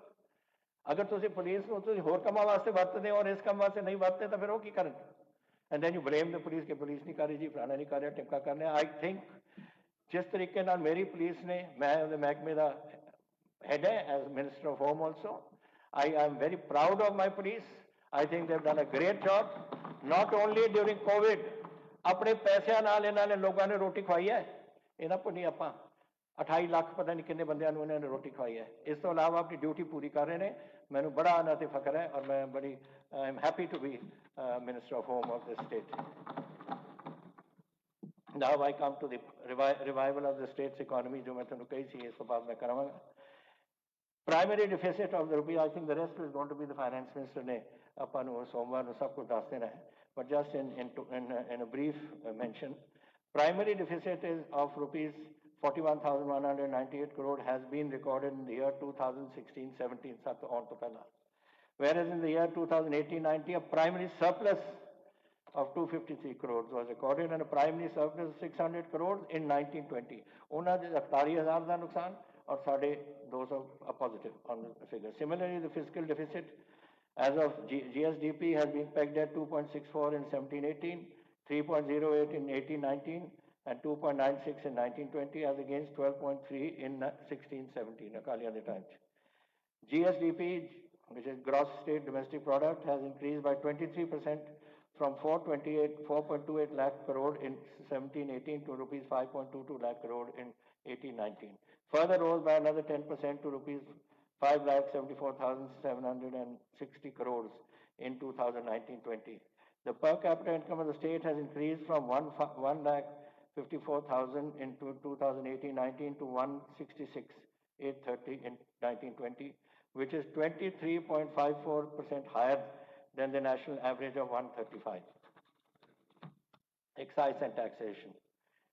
अगर तुसी police को तुसी होर कामां वास्ते वरतदे और इस काम वास्ते नहीं वरतदे तो फिर वो की करन and then you blame the police कि पुलिस नहीं कर रही जी फलाना नहीं कर रहा टिमका करने I think जिस तरीके नाल मेरी पुलिस ने मैं उहदे महकमे दा head है as Minister of Home also I am very proud of my police I think they've done a great job not only during COVID ਆਪਣੇ ਪੈਸਿਆਂ ਨਾਲ ਇਹਨਾਂ ਨੇ ਲੋਕਾਂ ਨੇ ਰੋਟੀ ਖਵਾਈ ਹੈ ਇਹਨਾਂ ਤੋਂ ਨਹੀਂ ਆਪਾਂ 28 ਲੱਖ ਪਤਾ ਨਹੀਂ ਕਿੰਨੇ ਬੰਦਿਆਂ ਨੂੰ ਇਹਨਾਂ ਨੇ ਰੋਟੀ ਖਵਾਈ ਹੈ ਇਸ ਤੋਂ ਇਲਾਵਾ ਆਪਣੀ ਡਿਊਟੀ ਪੂਰੀ ਕਰ ਰਹੇ ਨੇ ਮੈਨੂੰ ਬੜਾ ਇਹਨਾਂ ਤੇ ਫਖਰ ਹੈ ਔਰ ਮੈਂ ਬੜੀ I am happy to be minister of home of this state now I come to the revival of the state's economy ਜੋ ਮੈਂ ਤੁਹਾਨੂੰ ਕਹੀ ਸੀ ਇਸ ਤੋਂ ਬਾਅਦ ਮੈਂ ਕਰਾਂਗਾ primary deficit of the rupee I think the rest is going to be the finance minister ਨੇ ਆਪਾਂ ਨੂੰ ਸੋਮਵਾਰ ਨੂੰ ਸਭ ਕੁਝ ਦੱਸ ਦੇਣਾ ਹੈ but just in a brief mention, primary deficit is of rupees 41,198 crore has been recorded in the year 2016-17, whereas in the year 2018-19 a primary surplus of 253 crores was recorded and a primary surplus of 600 crores in 1920. ਉਹਨਾਂ ਦੇ 48,000 ਦਾ ਨੁਕਸਾਨ ਔਰ ਸਾਡੇ 200 positive on the figure. Similarly, the fiscal deficit as of GSDP has been pegged at 2.64 in 17-18, 3.08 in 18-19, and 2.96 in 19-20, as against 12.3 in 16-17, Akalia the times. GSDP, which is gross state domestic product, has increased by 23% from 4.28 lakh crore in 17-18 to rupees 5.22 lakh crore in 18-19. Further rose by another 10% to rupees 5,74,760 crores in 2019-20. The per capita income of the state has increased from 1,54,000 in 2018-19 to 166,830 in 19-20, which is 23.54% higher than the national average of 135. Excise and taxation.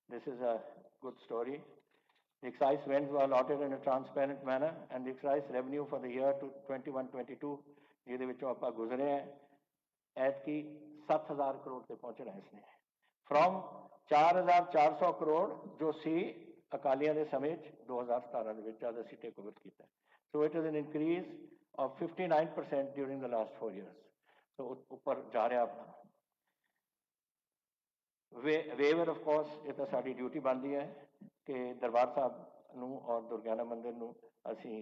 This is a good story. The excise wins were allotted in a transparent manner, and the excise revenue for the year 21-22, ਜਿਹਦੇ ਵਿੱਚੋਂ ਆਪਾਂ ਗੁਜ਼ਰੇ हैं, ਐਤਕੀ 7,000 ਕਰੋੜ ਤੇ ਪਹੁੰਚਣਾ ਇਸਨੇ। From 4,400 crore ਜੋ ਸੀ ਅਕਾਲੀਆਂ ਦੇ ਸਮੇਂ 'ਚ 2017 ਦੇ ਵਿੱਚ ਜਦ ਅਸੀਂ ਟੇਕ ਓਵਰ ਕੀਤਾ। So it is an increase of 59% during the last 4 years. So ਉੱਪਰ ਜਾ ਰਿਹਾ ਆਪਣਾ। Waiver of course ਇਹ ਤਾਂ ਸਾਡੀ ਡਿਊਟੀ ਬਣਦੀ ਹੈ ਕਿ ਦਰਬਾਰ ਸਾਹਿਬ ਨੂੰ ਔਰ ਦੁਰਗਿਆਨਾ ਮੰਦਿਰ ਨੂੰ ਅਸੀਂ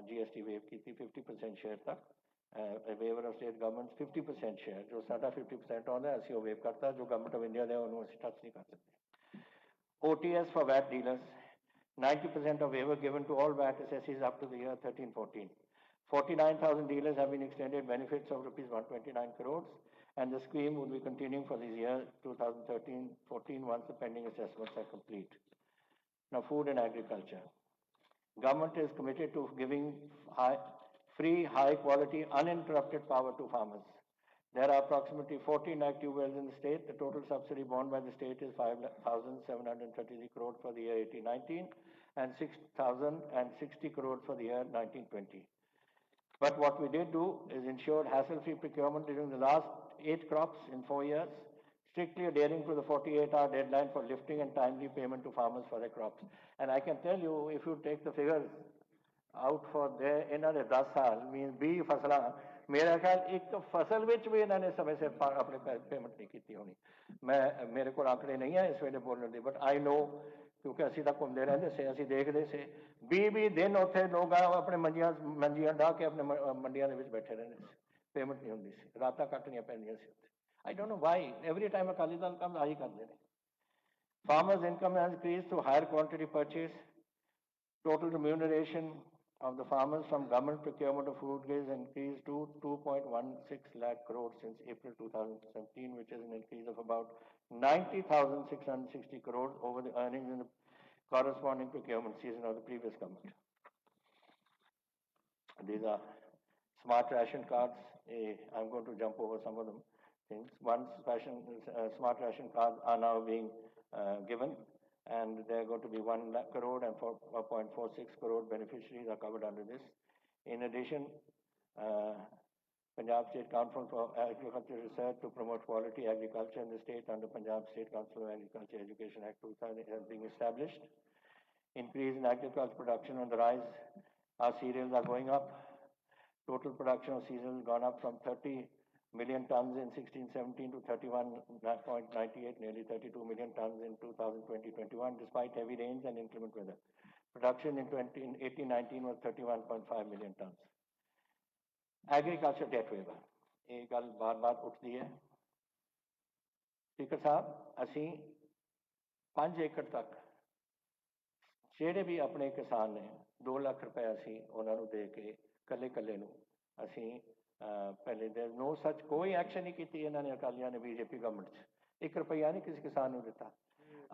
GST ਵੇਵ ਕੀਤੀ 50% ਸ਼ੇਅਰ ਤੱਕ। waiver of state governments 50% share, ਜੋ ਸਾਡਾ 50% ਆਉਂਦਾ ਅਸੀਂ ਉਹ ਵੇਵ ਕਰਤਾ, ਜੋ ਗਵਰਨਮੈਂਟ ਆਫ ਇੰਡੀਆ ਦਾ ਉਹਨੂੰ ਅਸੀਂ ਟੱਚ ਨਹੀਂ ਕਰ ਸਕਦੇ। OTS for VAT dealers, 90% of waiver given to all VAT assessees up to the year 13-14. 49,000 dealers have been extended benefits of rupees 129 crores, and the scheme will be continuing for this year 2013-14 once the pending assessments are complete. Now, food and agriculture. Government is committed to giving free, high-quality, uninterrupted power to farmers. There are approximately 14 lakh tube wells in the state. The total subsidy borne by the state is 5,733 crore for the year 18-19 and 6,060 crore for the year 19-20. But what we did do is ensure hassle-free procurement during the last 8 crops in 4 years, strictly adhering to the 48-hour deadline for lifting and timely payment to farmers for their crops. And I can tell you, if you take the figures out for their ਇਹਨਾਂ ਦੇ 10 ਸਾਲ means 20 ਫਸਲਾਂ, ਮੇਰਾ ਖਿਆਲ ਇੱਕ ਫਸਲ ਵਿੱਚ ਵੀ ਇਹਨਾਂ ਨੇ ਸਮੇਂ ਸਿਰ ਆਪਣੇ ਪੇਮੈਂਟ ਨਹੀਂ ਕੀਤੀ ਹੋਣੀ। ਮੇਰੇ ਕੋਲ ਆંકੜੇ ਨਹੀਂ ਹੈ ਇਸ ਵੇਲੇ ਬੋਲਣ ਦੇ, ਬਟ ਆਈ ਨੋ ਕਿਉਂਕਿ ਅਸੀਂ ਤਾਂ ਘੁੰਮਦੇ ਰਹਿੰਦੇ ਸੀ, ਅਸੀਂ ਦੇਖਦੇ ਸੀ 20 ਦਿਨ ਉੱਥੇ ਲੋਕ ਆਪਣੇ ਮੰਜੀਆਂ ਢਾਹ ਕੇ ਆਪਣੇ ਮੰਡੀਆਂ ਦੇ ਵਿੱਚ ਬੈਠੇ ਰਹਿੰਦੇ ਸੀ, ਪੇਮੈਂਟ ਨਹੀਂ ਹੁੰਦੀ ਸੀ, ਰਾਤਾਂ ਕੱਟਣੀਆਂ ਪੈਂਦੀਆਂ ਸੀ ਉੱਥੇ। I don't know why every time Akali Dal ਕੰਮ ਆਹੀ ਕਰਦੇ ਨੇ। Farmers' income has increased through higher quantity purchase. Total remuneration of the farmers from government procurement of food grains increased to 2.16 lakh crores since April 2017, which is an increase of about 90,660 crores over the earnings in the corresponding procurement season of the previous government. These are smart ration cards. I'm going to jump over some of them things. Smart ration cards are now being given, and they're going to be 1 lakh crore and 4.46 crore beneficiaries are covered under this. In addition, Punjab State Council for Agricultural Research to promote quality agriculture in the state under Punjab State Council of Agriculture Education Act 2000 has been established. Increase in agriculture production on the rise. Our cereals are going up. Total production of cereals gone up from 30 million tons in 16-17 to 31.98, nearly 32 million tons in 2020-21, despite heavy rains and inclement weather. Production in 18-19 was 31.5 million tons. Agriculture debt waiver. ਇਹ ਗੱਲ ਬਾਰ-ਬਾਰ ਉੱਠਦੀ ਹੈ। Speaker ਸਾਹਿਬ, ਅਸੀਂ 5 ਏਕੜ ਤੱਕ ਜਿਹੜੇ ਵੀ ਆਪਣੇ ਕਿਸਾਨ ਨੇ 2 ਲੱਖ ਰੁਪਏ ਅਸੀਂ ਉਹਨਾਂ ਨੂੰ ਦੇ ਕੇ ਕੱਲੇ ਨੂੰ ਅਸੀਂ ਪਹਿਲੇ there no such ਕੋਈ ਐਕਸ਼ਨ ਨਹੀਂ ਕੀਤੀ ਇਹਨਾਂ ਨੇ, ਅਕਾਲੀਆਂ ਨੇ, ਬੀਜੇਪੀ ਗਵਰਨਮੈਂਟ 'ਚ 1 ਰੁਪਈਆ ਨਹੀਂ ਕਿਸੇ ਕਿਸਾਨ ਨੂੰ ਦਿੱਤਾ।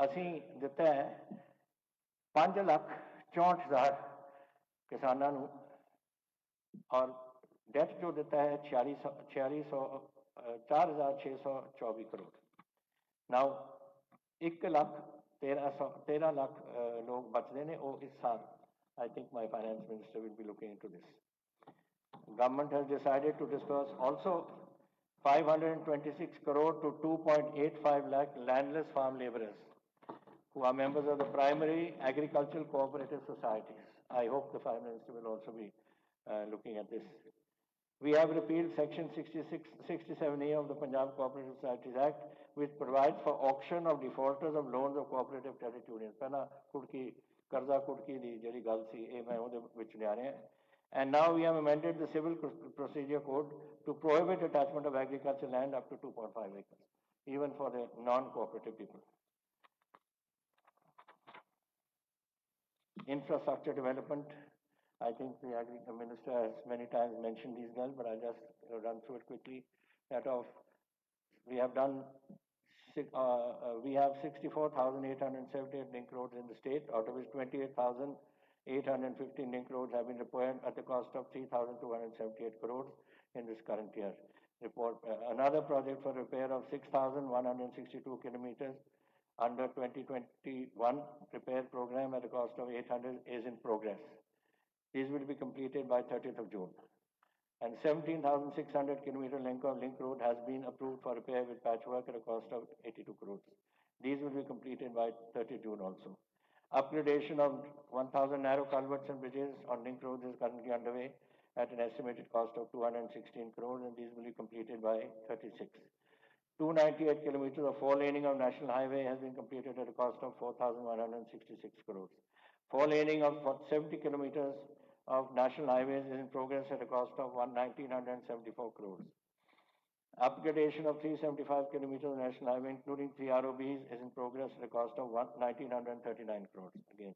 ਅਸੀਂ ਦਿੱਤਾ ਹੈ 5,64,000 ਕਿਸਾਨਾਂ ਨੂੰ, ਔਰ डेट जो देता है 4,624 करोड़। नाउ 1,13 लाख लोग बचते हैं वो इस साल। I think my finance minister will be looking into this. Government has decided to disperse also 526 crore to 2.85 lakh landless farm laborers who are members of the primary agricultural cooperative societies. I hope the finance minister will also be looking at this. We have repealed Section 67A of the Punjab Cooperative Societies Act, which provides for auction of defaulters of loans of cooperative credit unions. ਪਹਿਲਾਂ ਕਰਜ਼ਾ ਕੁੜਕੀ ਦੀ ਜਿਹੜੀ ਗੱਲ ਸੀ ਇਹ ਮੈਂ ਉਹਦੇ ਵਿੱਚ ਲਿਆ ਰਿਹਾ। And now we have amended the Civil Procedure Code to prohibit attachment of agricultural land up to 2.5 acres, even for the non-cooperative people. Infrastructure development. I think the Agriculture Minister has many times mentioned these girls, but I'll just run through it quickly. We have 64,878 link roads in the state, out of which 28,815 link roads have been repaired at the cost of 3,278 crores in this current year. Another project for repair of 6,162 kilometers under 2021 repair program at a cost of 800 is in progress. These will be completed by 30th of June. And 17,600 kilometer length of link road has been approved for repair with patchwork at a cost of 82 crores. These will be completed by 30 June also. Upgradation of 1,000 narrow culverts and bridges on link roads is currently underway at an estimated cost of 216 crores, and these will be completed by 36. 298 kilometers of four laning of national highway has been completed at a cost of 4,166 crores. Four laning of 70 kilometers of national highways is in progress at a cost of 1,974 crores. Upgradation of 375 kilometers of national highway, including 3 ROBs, is in progress at a cost of 1,939 crores. Again,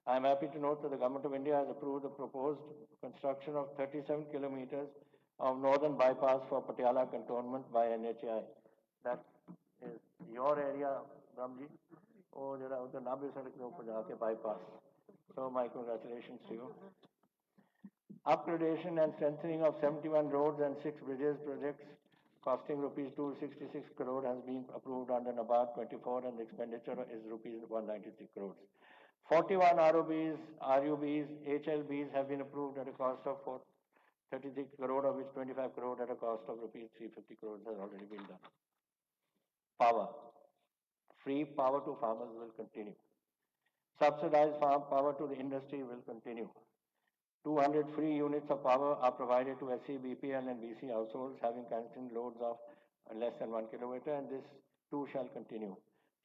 I am happy to note that the Government of India has approved the proposed construction of 37 kilometers of northern bypass for Patiala cantonment by NHAI. That is your area, Ramji. Oh, the Nabi Sadak ke upar jaake bypass. So my congratulations to you. Upgradation and strengthening of 71 roads and 6 bridges projects costing rupees 266 crore has been approved under NABARD 24 and the expenditure is rupees 193 crores. 41 ROBs, RUBs, HLBs have been approved at a cost of 36 crore, of which 25 crore at a cost of rupees 350 crores has already been done. Power. Free power to farmers will continue. Subsidized farm power to the industry will continue. 200 free units of power are provided to SC, BPL and BC households having constant loads of less than 1 kilometer, and this too shall continue.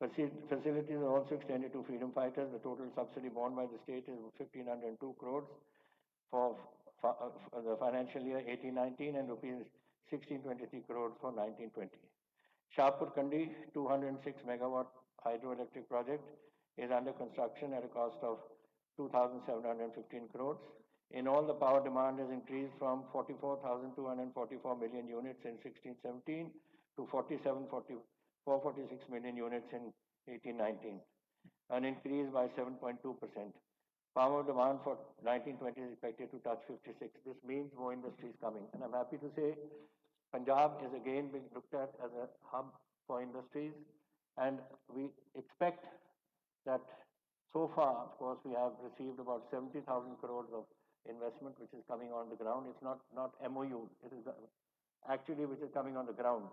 Facilities are also extended to freedom fighters. The total subsidy borne by the state is 1,502 crores for the financial year 18-19 and rupees 1,623 crores for 19-20. Shahpur Kandi 206 megawatt hydroelectric project is under construction at a cost of 2,715 crores. In all, the power demand has increased from 44,244 million units in 16-17 to 446 million units in 18-19, an increase by 7.2%. Power demand for 19-20 is expected to touch 56. This means more industry is coming. And I'm happy to say Punjab is again being looked at as a hub for industries. And we expect that so far, of course, we have received about 70,000 crores of investment which is coming on the ground. It's not MOU, it is actually which is coming on the ground.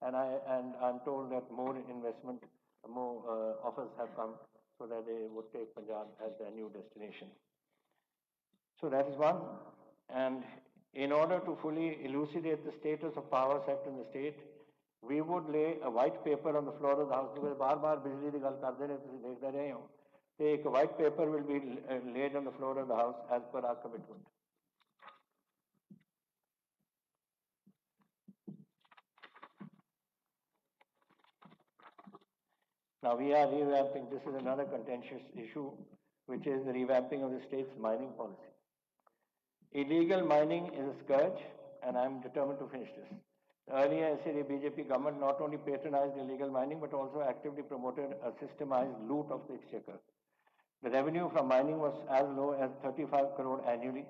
And I'm told that more investment, more offers have come so that they would take Punjab as their new destination. So that is one. And in order to fully elucidate the status of power sector in the state, we would lay a white paper on the floor of the House because bar bijli di gal karde ne tusi dekhde rahe ho. A white paper will be laid on the floor of the House as per our commitment. Now we are revamping, this is another contentious issue, which is the revamping of the state's mining policy. Illegal mining is a scourge, and I am determined to finish this. Earlier, SAD BJP government not only patronized illegal mining, but also actively promoted a systemized loot of the exchequer. The revenue from mining was as low as 35 crore annually,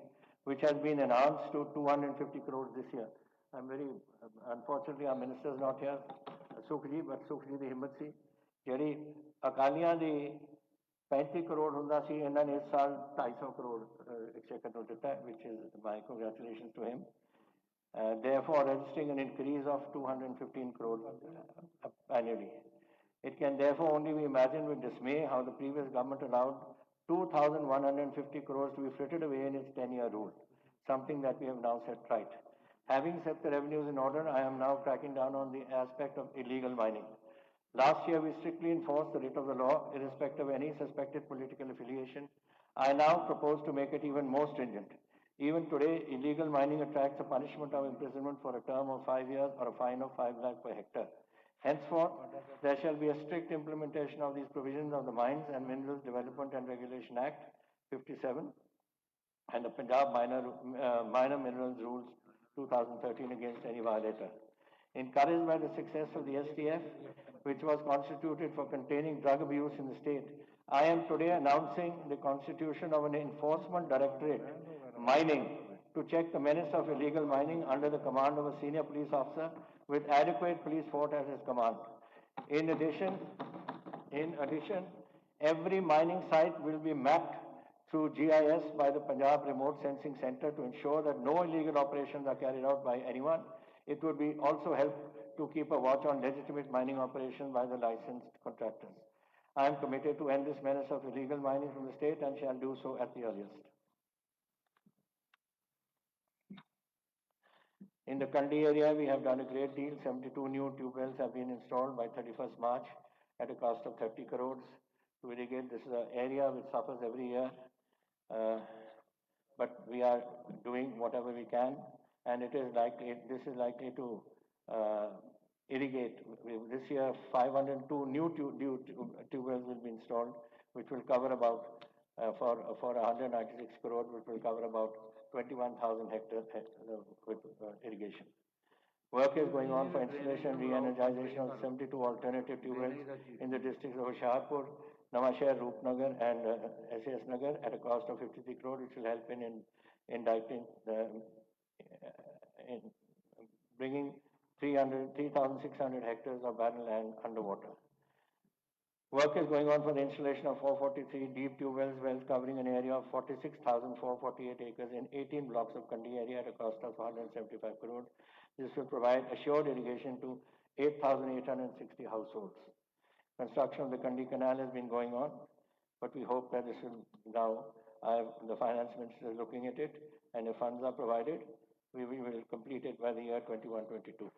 which has been enhanced to 250 crores this year. I'm very, unfortunately, our minister is not here, Sukhji, but Sukhji the himmat si. ਜਿਹੜੀ ਅਕਾਲੀਆਂ ਦੀ 35 ਕਰੋੜ ਹੁੰਦਾ ਸੀ ਇਹਨਾਂ ਨੇ ਇਸ ਸਾਲ 250 ਕਰੋੜ ਐਕਸਚੇਕਰ ਨੂੰ ਦਿੱਤਾ which is my congratulations to him. Therefore registering an increase of 215 crores annually. It can therefore only be imagined with dismay how the previous government allowed 2,150 crores to be frittered away in its 10-year rule, something that we have now set right. Having set the revenues in order, I am now cracking down on the aspect of illegal mining. Last year, we strictly enforced the writ of the law, irrespective of any suspected political affiliation. I now propose to make it even more stringent. Even today, illegal mining attracts a punishment of imprisonment for a term of 5 years or a fine of 5 lakh per hectare. Henceforth, there shall be a strict implementation of these provisions of the Mines and Minerals Development and Regulation Act 57 and the Punjab Minor Minerals Rules 2013 against any violator. Encouraged by the success of the STF, which was constituted for containing drug abuse in the state, I am today announcing the constitution of an enforcement directorate, mining, to check the menace of illegal mining under the command of a senior police officer with adequate police force at his command. In addition, every mining site will be mapped through GIS by the Punjab Remote Sensing Center to ensure that no illegal operations are carried out by anyone. It would be also help to keep a watch on legitimate mining operations by the licensed contractors. I am committed to end this menace of illegal mining from the state and shall do so at the earliest. In the Kandi area, we have done a great deal. 72 new tube wells have been installed by 31st March at a cost of 30 crores to irrigate. This is an area which suffers every year, but we are doing whatever we can, and this is likely to irrigate. This year, 502 new tube wells will be installed, which will cover about, for 196 crores, which will cover about 21,000 hectares with irrigation. Work is going on for installation and re-energization of 72 alternative tube wells in the districts of Hoshiarpur, Nawashahar, Roopnagar and SAS Nagar at a cost of 53 crore, which will help in bringing 3,600 hectares of barren land underwater. Work is going on for the installation of 443 deep tube wells covering an area of 46,448 acres in 18 blocks of Kandi area at a cost of 175 crores. This will provide assured irrigation to 8,860 households. Construction of the Kandi Canal has been going on, but we hope that this will now, the finance minister is looking at it, and if funds are provided, we will complete it by the year 21-22.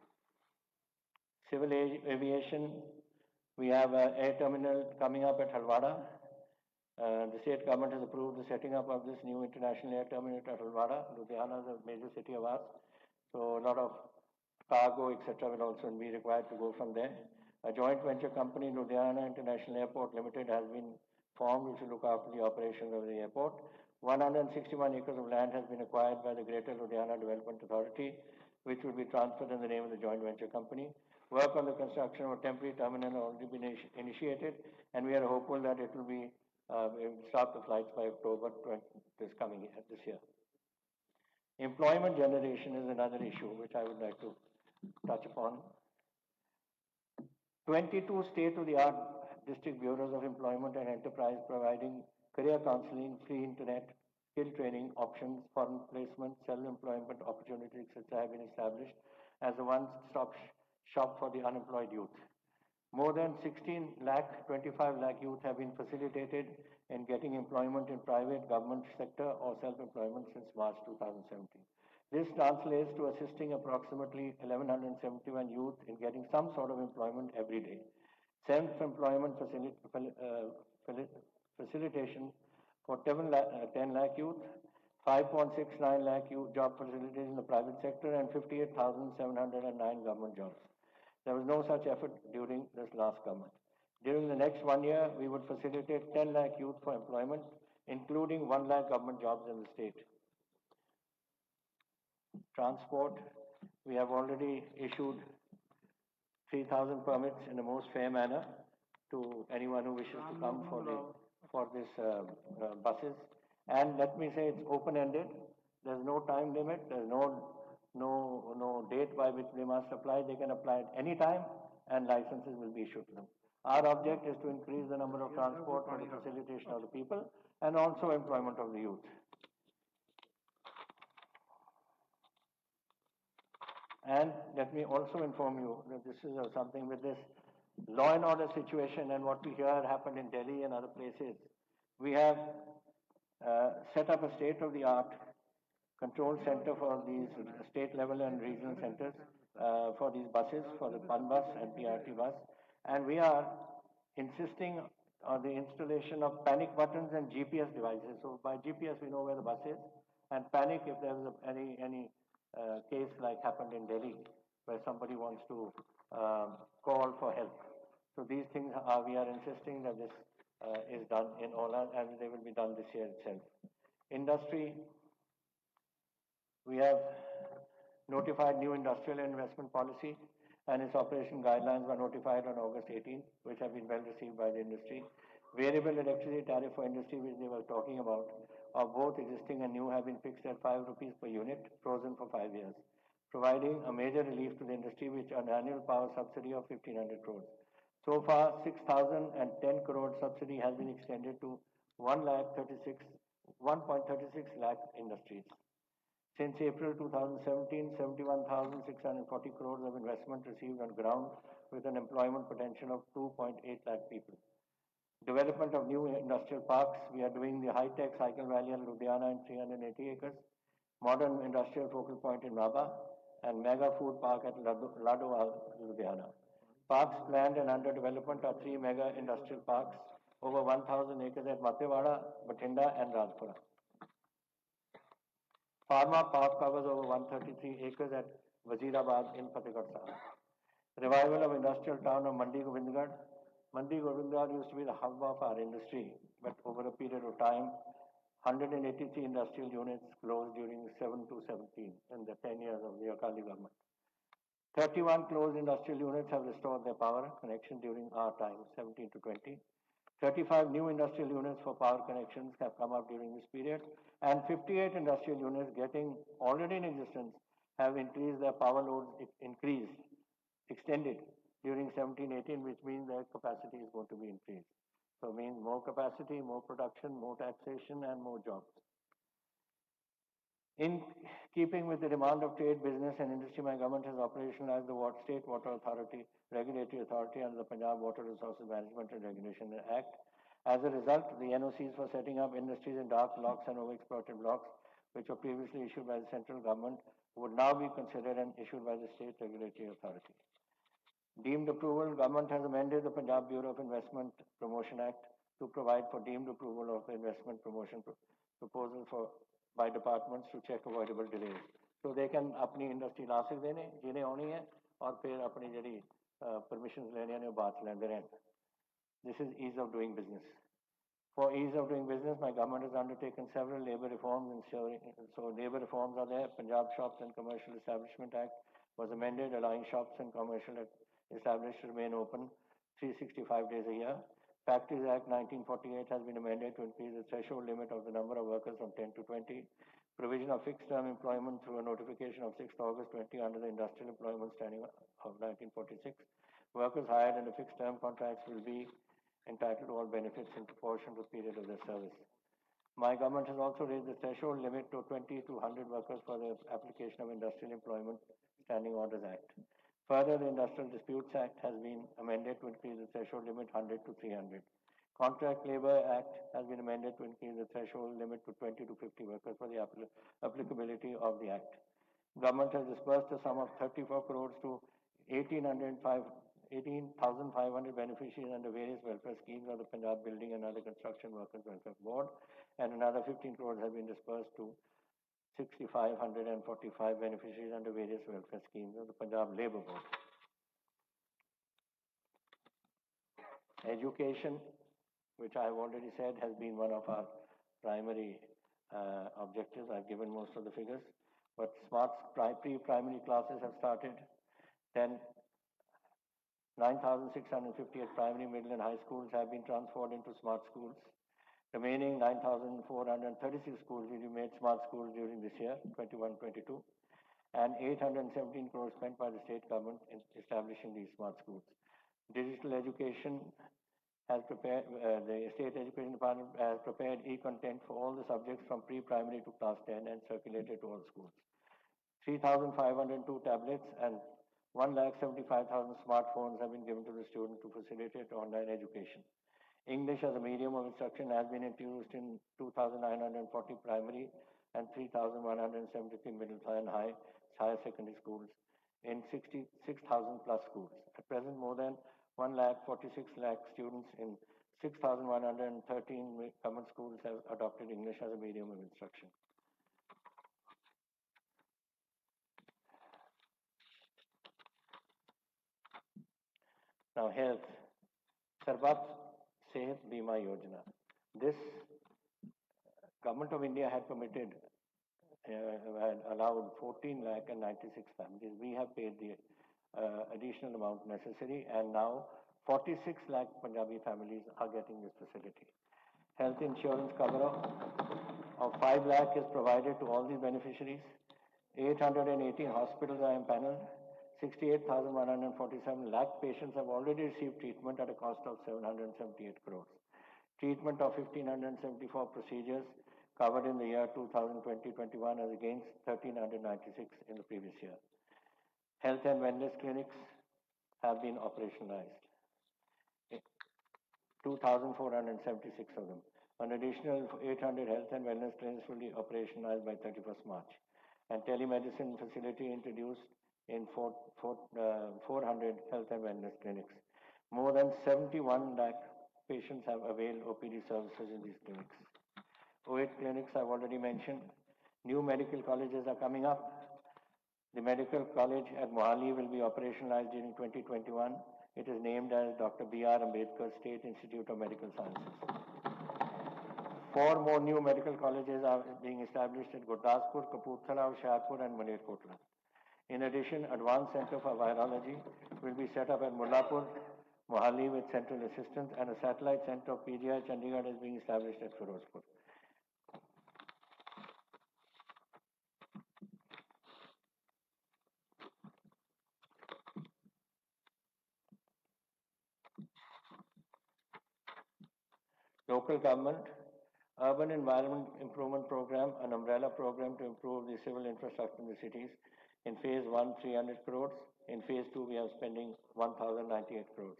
Civil aviation, we have an air terminal coming up at Halwada. The state government has approved the setting up of this new international air terminal at Halwada. Ludhiana is a major city of ours, so a lot of cargo, etc. will also be required to go from there. A joint venture company, Ludhiana International Airport Limited, has been formed, which will look after the operations of the airport. 161 acres of land has been acquired by the Greater Ludhiana Development Authority, which will be transferred in the name of the joint venture company. Work on the construction of a temporary terminal has already been initiated, and we are hopeful that it will be start the flights by October this year. Employment generation is another issue which I would like to touch upon. 22 state-of-the-art district bureaus of employment and enterprise providing career counseling, free internet, skill training options, foreign placement, self-employment opportunities, etc. have been established as a one-stop shop for the unemployed youth. More than 25 lakh youth have been facilitated in getting employment in private, government sector or self-employment since March 2017. This translates to assisting approximately 1,171 youth in getting some sort of employment every day. Self-employment facilitation for 10 lakh youth, 5.69 lakh youth job facilities in the private sector, and 58,709 government jobs. There was no such effort during this last government. During the next 1 year, we would facilitate 10 lakh youth for employment, including 1 lakh government jobs in the state. Transport, we have already issued 3,000 permits in the most fair manner to anyone who wishes to come for this buses. And let me say it's open-ended. There's no time limit. There's no date by which they must apply. They can apply at any time, and licenses will be issued to them. Our object is to increase the number of transport for the facilitation of the people and also employment of the youth. And let me also inform you that this is something with this law and order situation and what we hear happened in Delhi and other places. We have set up a state-of-the-art control center for these state level and regional centers for these buses, for the PAN bus and PRT bus. And we are insisting on the installation of panic buttons and GPS devices. So by GPS, we know where the bus is, and panic if there is any case like happened in Delhi, where somebody wants to call for help. So these things we are insisting that this is done in all our, and they will be done this year itself. Industry, we have notified new industrial investment policy, and its operation guidelines were notified on August 18, which have been well received by the industry. Variable electricity tariff for industry, which they were talking about, of both existing and new have been fixed at 5 rupees per unit, frozen for 5 years, providing a major relief to the industry with an annual power subsidy of 1,500 crores. So far, 6,010 crore subsidy has been extended to 1.36 lakh industries. Since April 2017, 71,640 crores of investment received on ground with an employment potential of 2.8 lakh people. Development of new industrial parks. We are doing the high-tech Cycle Valley in Ludhiana in 380 acres, modern industrial focal point in Nabha, and mega food park at Ladowal, Ludhiana. Parks planned and under development are 3 mega industrial parks, over 1,000 acres at Matewada, Bathinda, and Rajpura. Pharma park covers over 133 acres at Wazirabad in Fatehgarh Sahib. Revival of industrial town of Mandi Govindgarh. Mandi Govindgarh used to be the hub of our industry, but over a period of time, 183 industrial units closed during 7 to 17 in the 10 years of the Akali government. 31 closed industrial units have restored their power connection during our time, 17 to 20. 35 new industrial units for power connections have come up during this period, and 58 industrial units getting already in existence have increased their power loads, extended during 17-18, which means their capacity is going to be increased. So it means more capacity, more production, more taxation, and more jobs. In keeping with the demand of trade, business, and industry, my government has operationalized the State Water Authority Regulatory Authority under the Punjab Water Resources Management and Regulation Act. As a result, the NOCs for setting up industries in dark blocks and overexploited blocks, which were previously issued by the central government, would now be considered and issued by the State Regulatory Authority. Deemed approval, government has amended the Punjab Bureau of Investment Promotion Act to provide for deemed approval of the investment promotion proposal by departments to check avoidable delays. So they can अपनी industry ला सकते हैं जिन्हें आनी है और फिर अपनी जड़ी permissions लेने ने बात लेंदे रहें. This is ease of doing business. For ease of doing business, my government has undertaken several labor reforms. So labor reforms are there. Punjab Shops and Commercial Establishment Act was amended, allowing shops and commercial established to remain open 365 days a year. Factories Act 1948 has been amended to increase the threshold limit of the number of workers from 10 to 20. Provision of fixed term employment through a notification of 6th August 20 under the Industrial Employment Standing of 1946. Workers hired under fixed term contracts will be entitled to all benefits in proportion to the period of their service. My government has also raised the threshold limit to 20 to 100 workers for the application of Industrial Employment Standing Orders Act. Further, the Industrial Disputes Act has been amended to increase the threshold limit 100 to 300. Contract Labour Act has been amended to increase the threshold limit to 20 to 50 workers for the applicability of the Act. Government has disbursed a sum of 34 crores to 18,500 beneficiaries under various welfare schemes of the Punjab Building and Other Construction Workers Welfare Board, and another 15 crores have been disbursed to 6,545 beneficiaries under various welfare schemes of the Punjab Labour Board. Education, which I have already said, has been one of our primary objectives. I've given most of the figures, but smart pre-primary classes have started. Then 9,658 primary, middle, and high schools have been transformed into smart schools. Remaining 9,436 schools will be made smart schools during this year, 21-22, and 817 crores spent by the state government in establishing these smart schools. Digital education has prepared, the State Education Department has prepared e-content for all the subjects from pre-primary to class 10 and circulated to all schools. 3,502 tablets and 1,75,000 smartphones have been given to the students to facilitate online education. English as a medium of instruction has been introduced in 2,940 primary and 3,173 middle and higher secondary schools in 66,000 plus schools. At present, more than 1,46,000 students in 6,113 government schools have adopted English as a medium of instruction. Now, health. Sarbat Sehat Bima Yojana. This Government of India had permitted, had allowed 14 lakh and 96 families. We have paid the additional amount necessary, and now 46 lakh Punjabi families are getting this facility. Health insurance cover of 5 lakh is provided to all the beneficiaries. 818 hospitals are empaneled. 68,147 lakh patients have already received treatment at a cost of 778 crores. Treatment of 1,574 procedures covered in the year 2020-21 as against 1,396 in the previous year. Health and wellness clinics have been operationalized. 2,476 of them. An additional 800 health and wellness clinics will be operationalized by 31st March. And telemedicine facility introduced in 400 health and wellness clinics. More than 71 lakh patients have availed OPD services in these clinics. 08 clinics I've already mentioned. New medical colleges are coming up. The medical college at Mohali will be operationalized during 2021. It is named as Dr. B.R. Ambedkar State Institute of Medical Sciences. 4 more new medical colleges are being established at Gurdaspur, Kapurthala, Hoshiarpur and Malerkotla. In addition, Advanced Center for Virology will be set up at Mullapur, Mohali with central assistance, and a satellite center of PGI Chandigarh is being established at Firozpur. Local government, Urban Environment Improvement Program, an umbrella program to improve the civil infrastructure in the cities. In phase 1, 300 crores. In phase 2, we are spending 1,098 crores.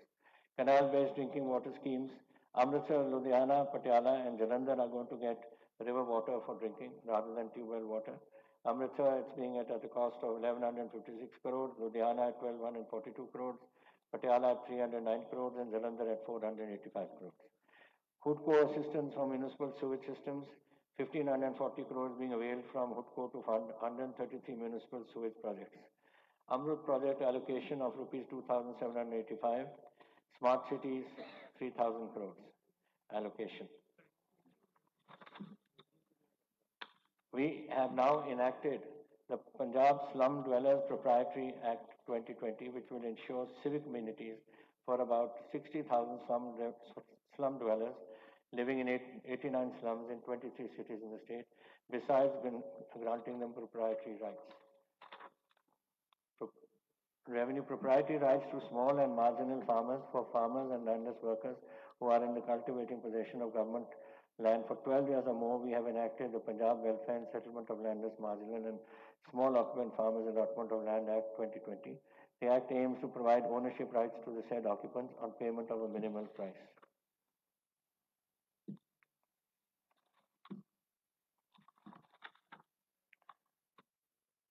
Canal-based drinking water schemes. Amritsar, Ludhiana, Patiala and Jalandhar are going to get river water for drinking rather than tube well water. Amritsar, it's being at a cost of 1,156 crores. Ludhiana at 1,242 crores. Patiala at 309 crores and Jalandhar at 485 crores. HUDCO assistance for municipal sewage systems, 1,540 crores being availed from HUDCO to fund 133 municipal sewage projects. Amrut project allocation of rupees 2,785. Smart cities, 3,000 crores allocation. We have now enacted the Punjab Slum Dwellers Proprietary Act 2020, which will ensure civic amenities for about 60,000 slum dwellers living in 89 slums in 23 cities in the state, besides granting them proprietary rights. Revenue proprietary rights to small and marginal farmers for farmers and landless workers who are in the cultivating possession of government land for 12 years or more. We have enacted the Punjab Welfare and Settlement of Landless, Marginal and Small Occupant Farmers Allotment of Land Act 2020. The Act aims to provide ownership rights to the said occupants on payment of a minimal price.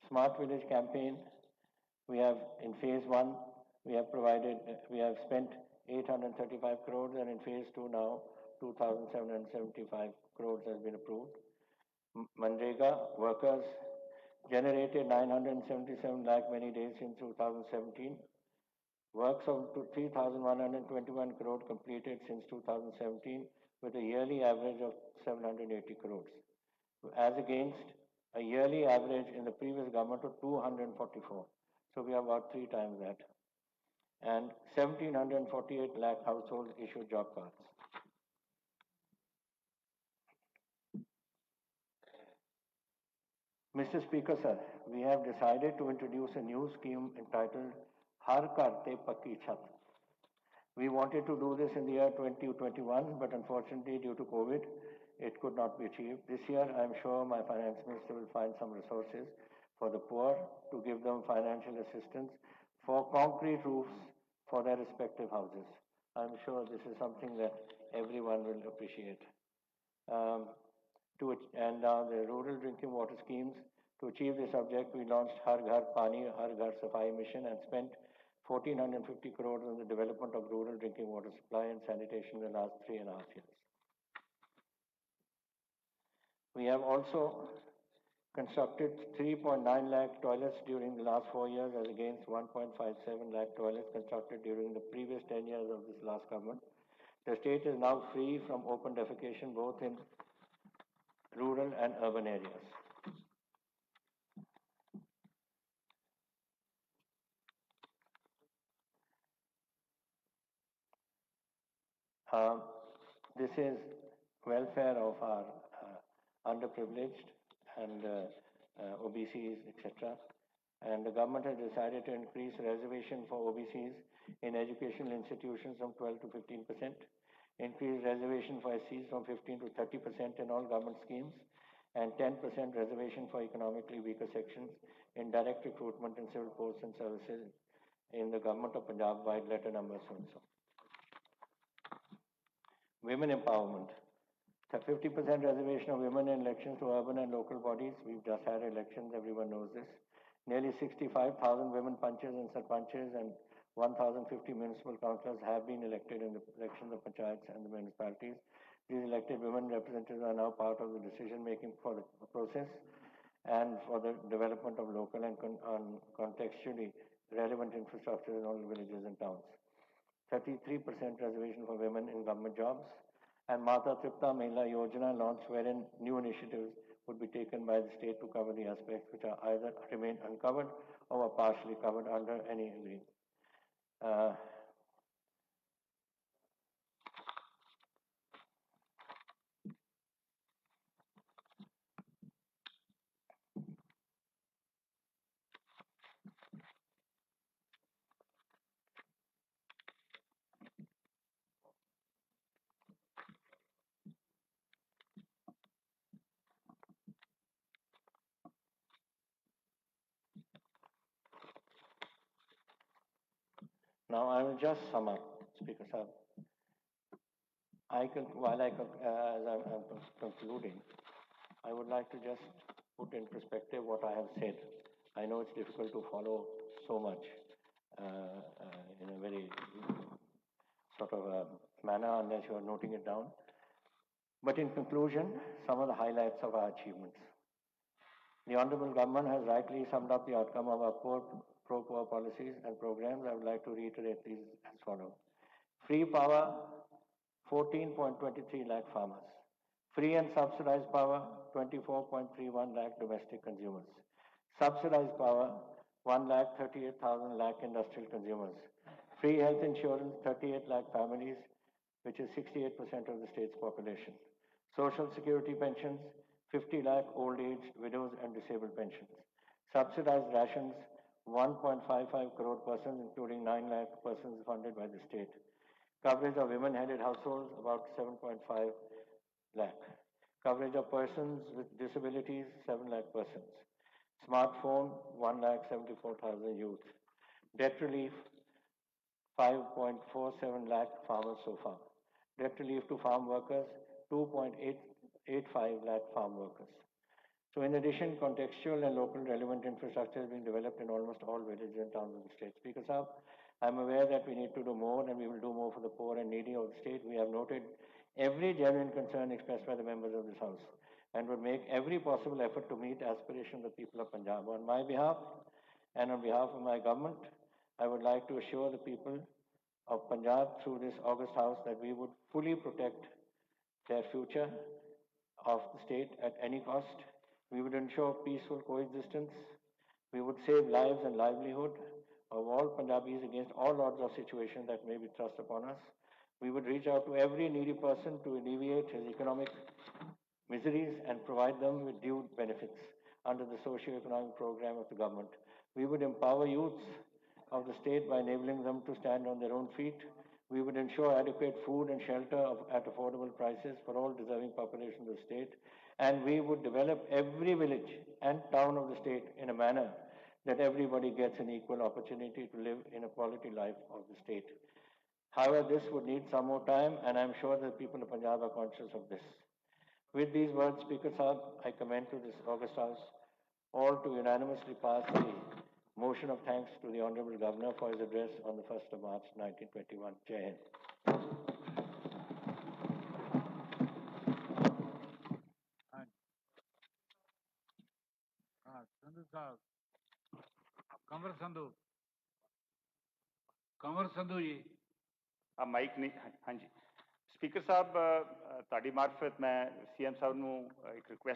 Smart Village campaign. We have in phase 1, we have spent 835 crores and in phase 2 now 2,775 crores has been approved. Manrega workers generated 977 lakh many days in 2017. Works of 3,121 crore completed since 2017 with a yearly average of 780 crores. As against a yearly average in the previous government of 244. So we have about 3 times that. And 1,748 lakh households issued job cards. Mr. Speaker, sir, we have decided to introduce a new scheme entitled Har Ghar Te Pakki Chhat. We wanted to do this in the year 2021, but unfortunately due to COVID, it could not be achieved. This year, I am sure my finance minister will find some resources for the poor to give them financial assistance for concrete roofs for their respective houses. I am sure this is something that everyone will appreciate. The rural drinking water schemes. To achieve this object, we launched Har Ghar Pani, Har Ghar Safai mission and spent 1,450 crores on the development of rural drinking water supply and sanitation in the last 3.5 years. We have also constructed 3.9 lakh toilets during the last 4 years as against 1.57 lakh toilets constructed during the previous 10 years of this last government. The state is now free from open defecation both in rural and urban areas. This is welfare of our underprivileged and OBCs, etc. And the government has decided to increase reservation for OBCs in educational institutions from 12 to 15%, increase reservation for SCs from 15 to 30% in all government schemes, and 10% reservation for economically weaker sections in direct recruitment in civil posts and services in the Government of Punjab by letter number so-and-so. Women empowerment. 50% reservation of women in elections to urban and local bodies. We've just had elections, everyone knows this. Nearly 65,000 women punches and sarpanches and 1,050 municipal councillors have been elected in the elections of panchayats and the municipalities. These elected women representatives are now part of the decision-making for the process and for the development of local and contextually relevant infrastructure in all villages and towns. 33% reservation for women in government jobs, and Mata Tripta Mehla Yojana launched, wherein new initiatives would be taken by the state to cover the aspects which are either remain uncovered or are partially covered under any agreement. Now I will just sum up, Speaker Sahib. As I'm concluding, I would like to just put in perspective what I have said. I know it's difficult to follow so much in a very sort of a manner unless you are noting it down. But in conclusion, some of the highlights of our achievements. The Honorable Government has rightly summed up the outcome of our pro-poor policies and programs. I would like to reiterate these as follows. Free power, 14.23 lakh farmers. Free and subsidized power, 24.31 lakh domestic consumers. Subsidized power, 1,38,000 lakh industrial consumers. Free health insurance, 38 lakh families, which is 68% of the state's population. Social security pensions, 50 lakh old age widows and disabled pensions. Subsidized rations, 1.55 crore persons, including 9 lakh persons funded by the state. Coverage of women-headed households, about 7.5 lakh. Coverage of persons with disabilities, 7 lakh persons. Smartphone, 1,74,000 youth. Debt relief, 5.47 lakh farmers so far. Debt relief to farm workers, 2.85 lakh farm workers. So in addition, contextual and local relevant infrastructure is being developed in almost all villages and towns of the state. Speaker Sahib, I'm aware that we need to do more and we will do more for the poor and needy of the state. We have noted every genuine concern expressed by the members of this House and would make every possible effort to meet aspirations of the people of Punjab. On my behalf and on behalf of my government, I would like to assure the people of Punjab through this August House that we would fully protect their future of the state at any cost. We would ensure peaceful coexistence. We would save lives and livelihood of all Punjabis against all odds of situations that may be thrust upon us. We would reach out to every needy person to alleviate his economic miseries and provide them with due benefits under the socio-economic program of the government. We would empower youths of the state by enabling them to stand on their own feet. We would ensure adequate food and shelter at affordable prices for all deserving populations of the state. And we would develop every village and town of the state in a manner that everybody gets an equal opportunity to live in a quality life of the state. However, this would need some more time, and I'm sure that people of Punjab are conscious of this. With these words, Speaker Sahib, I commend to this August House all to unanimously pass the motion of thanks to the Honorable Governor for his address on the 1st of March 1921. Jai Hind. Sandhu Sahib, Kanwar Sandhu ji. Mike ਨਹੀਂ ਹਾਂਜੀ speaker ਸਾਹਿਬ ਤੁਹਾਡੀ ਮਾਰਫਤ ਮੈਂ CM ਸਾਹਿਬ ਨੂੰ ਇੱਕ request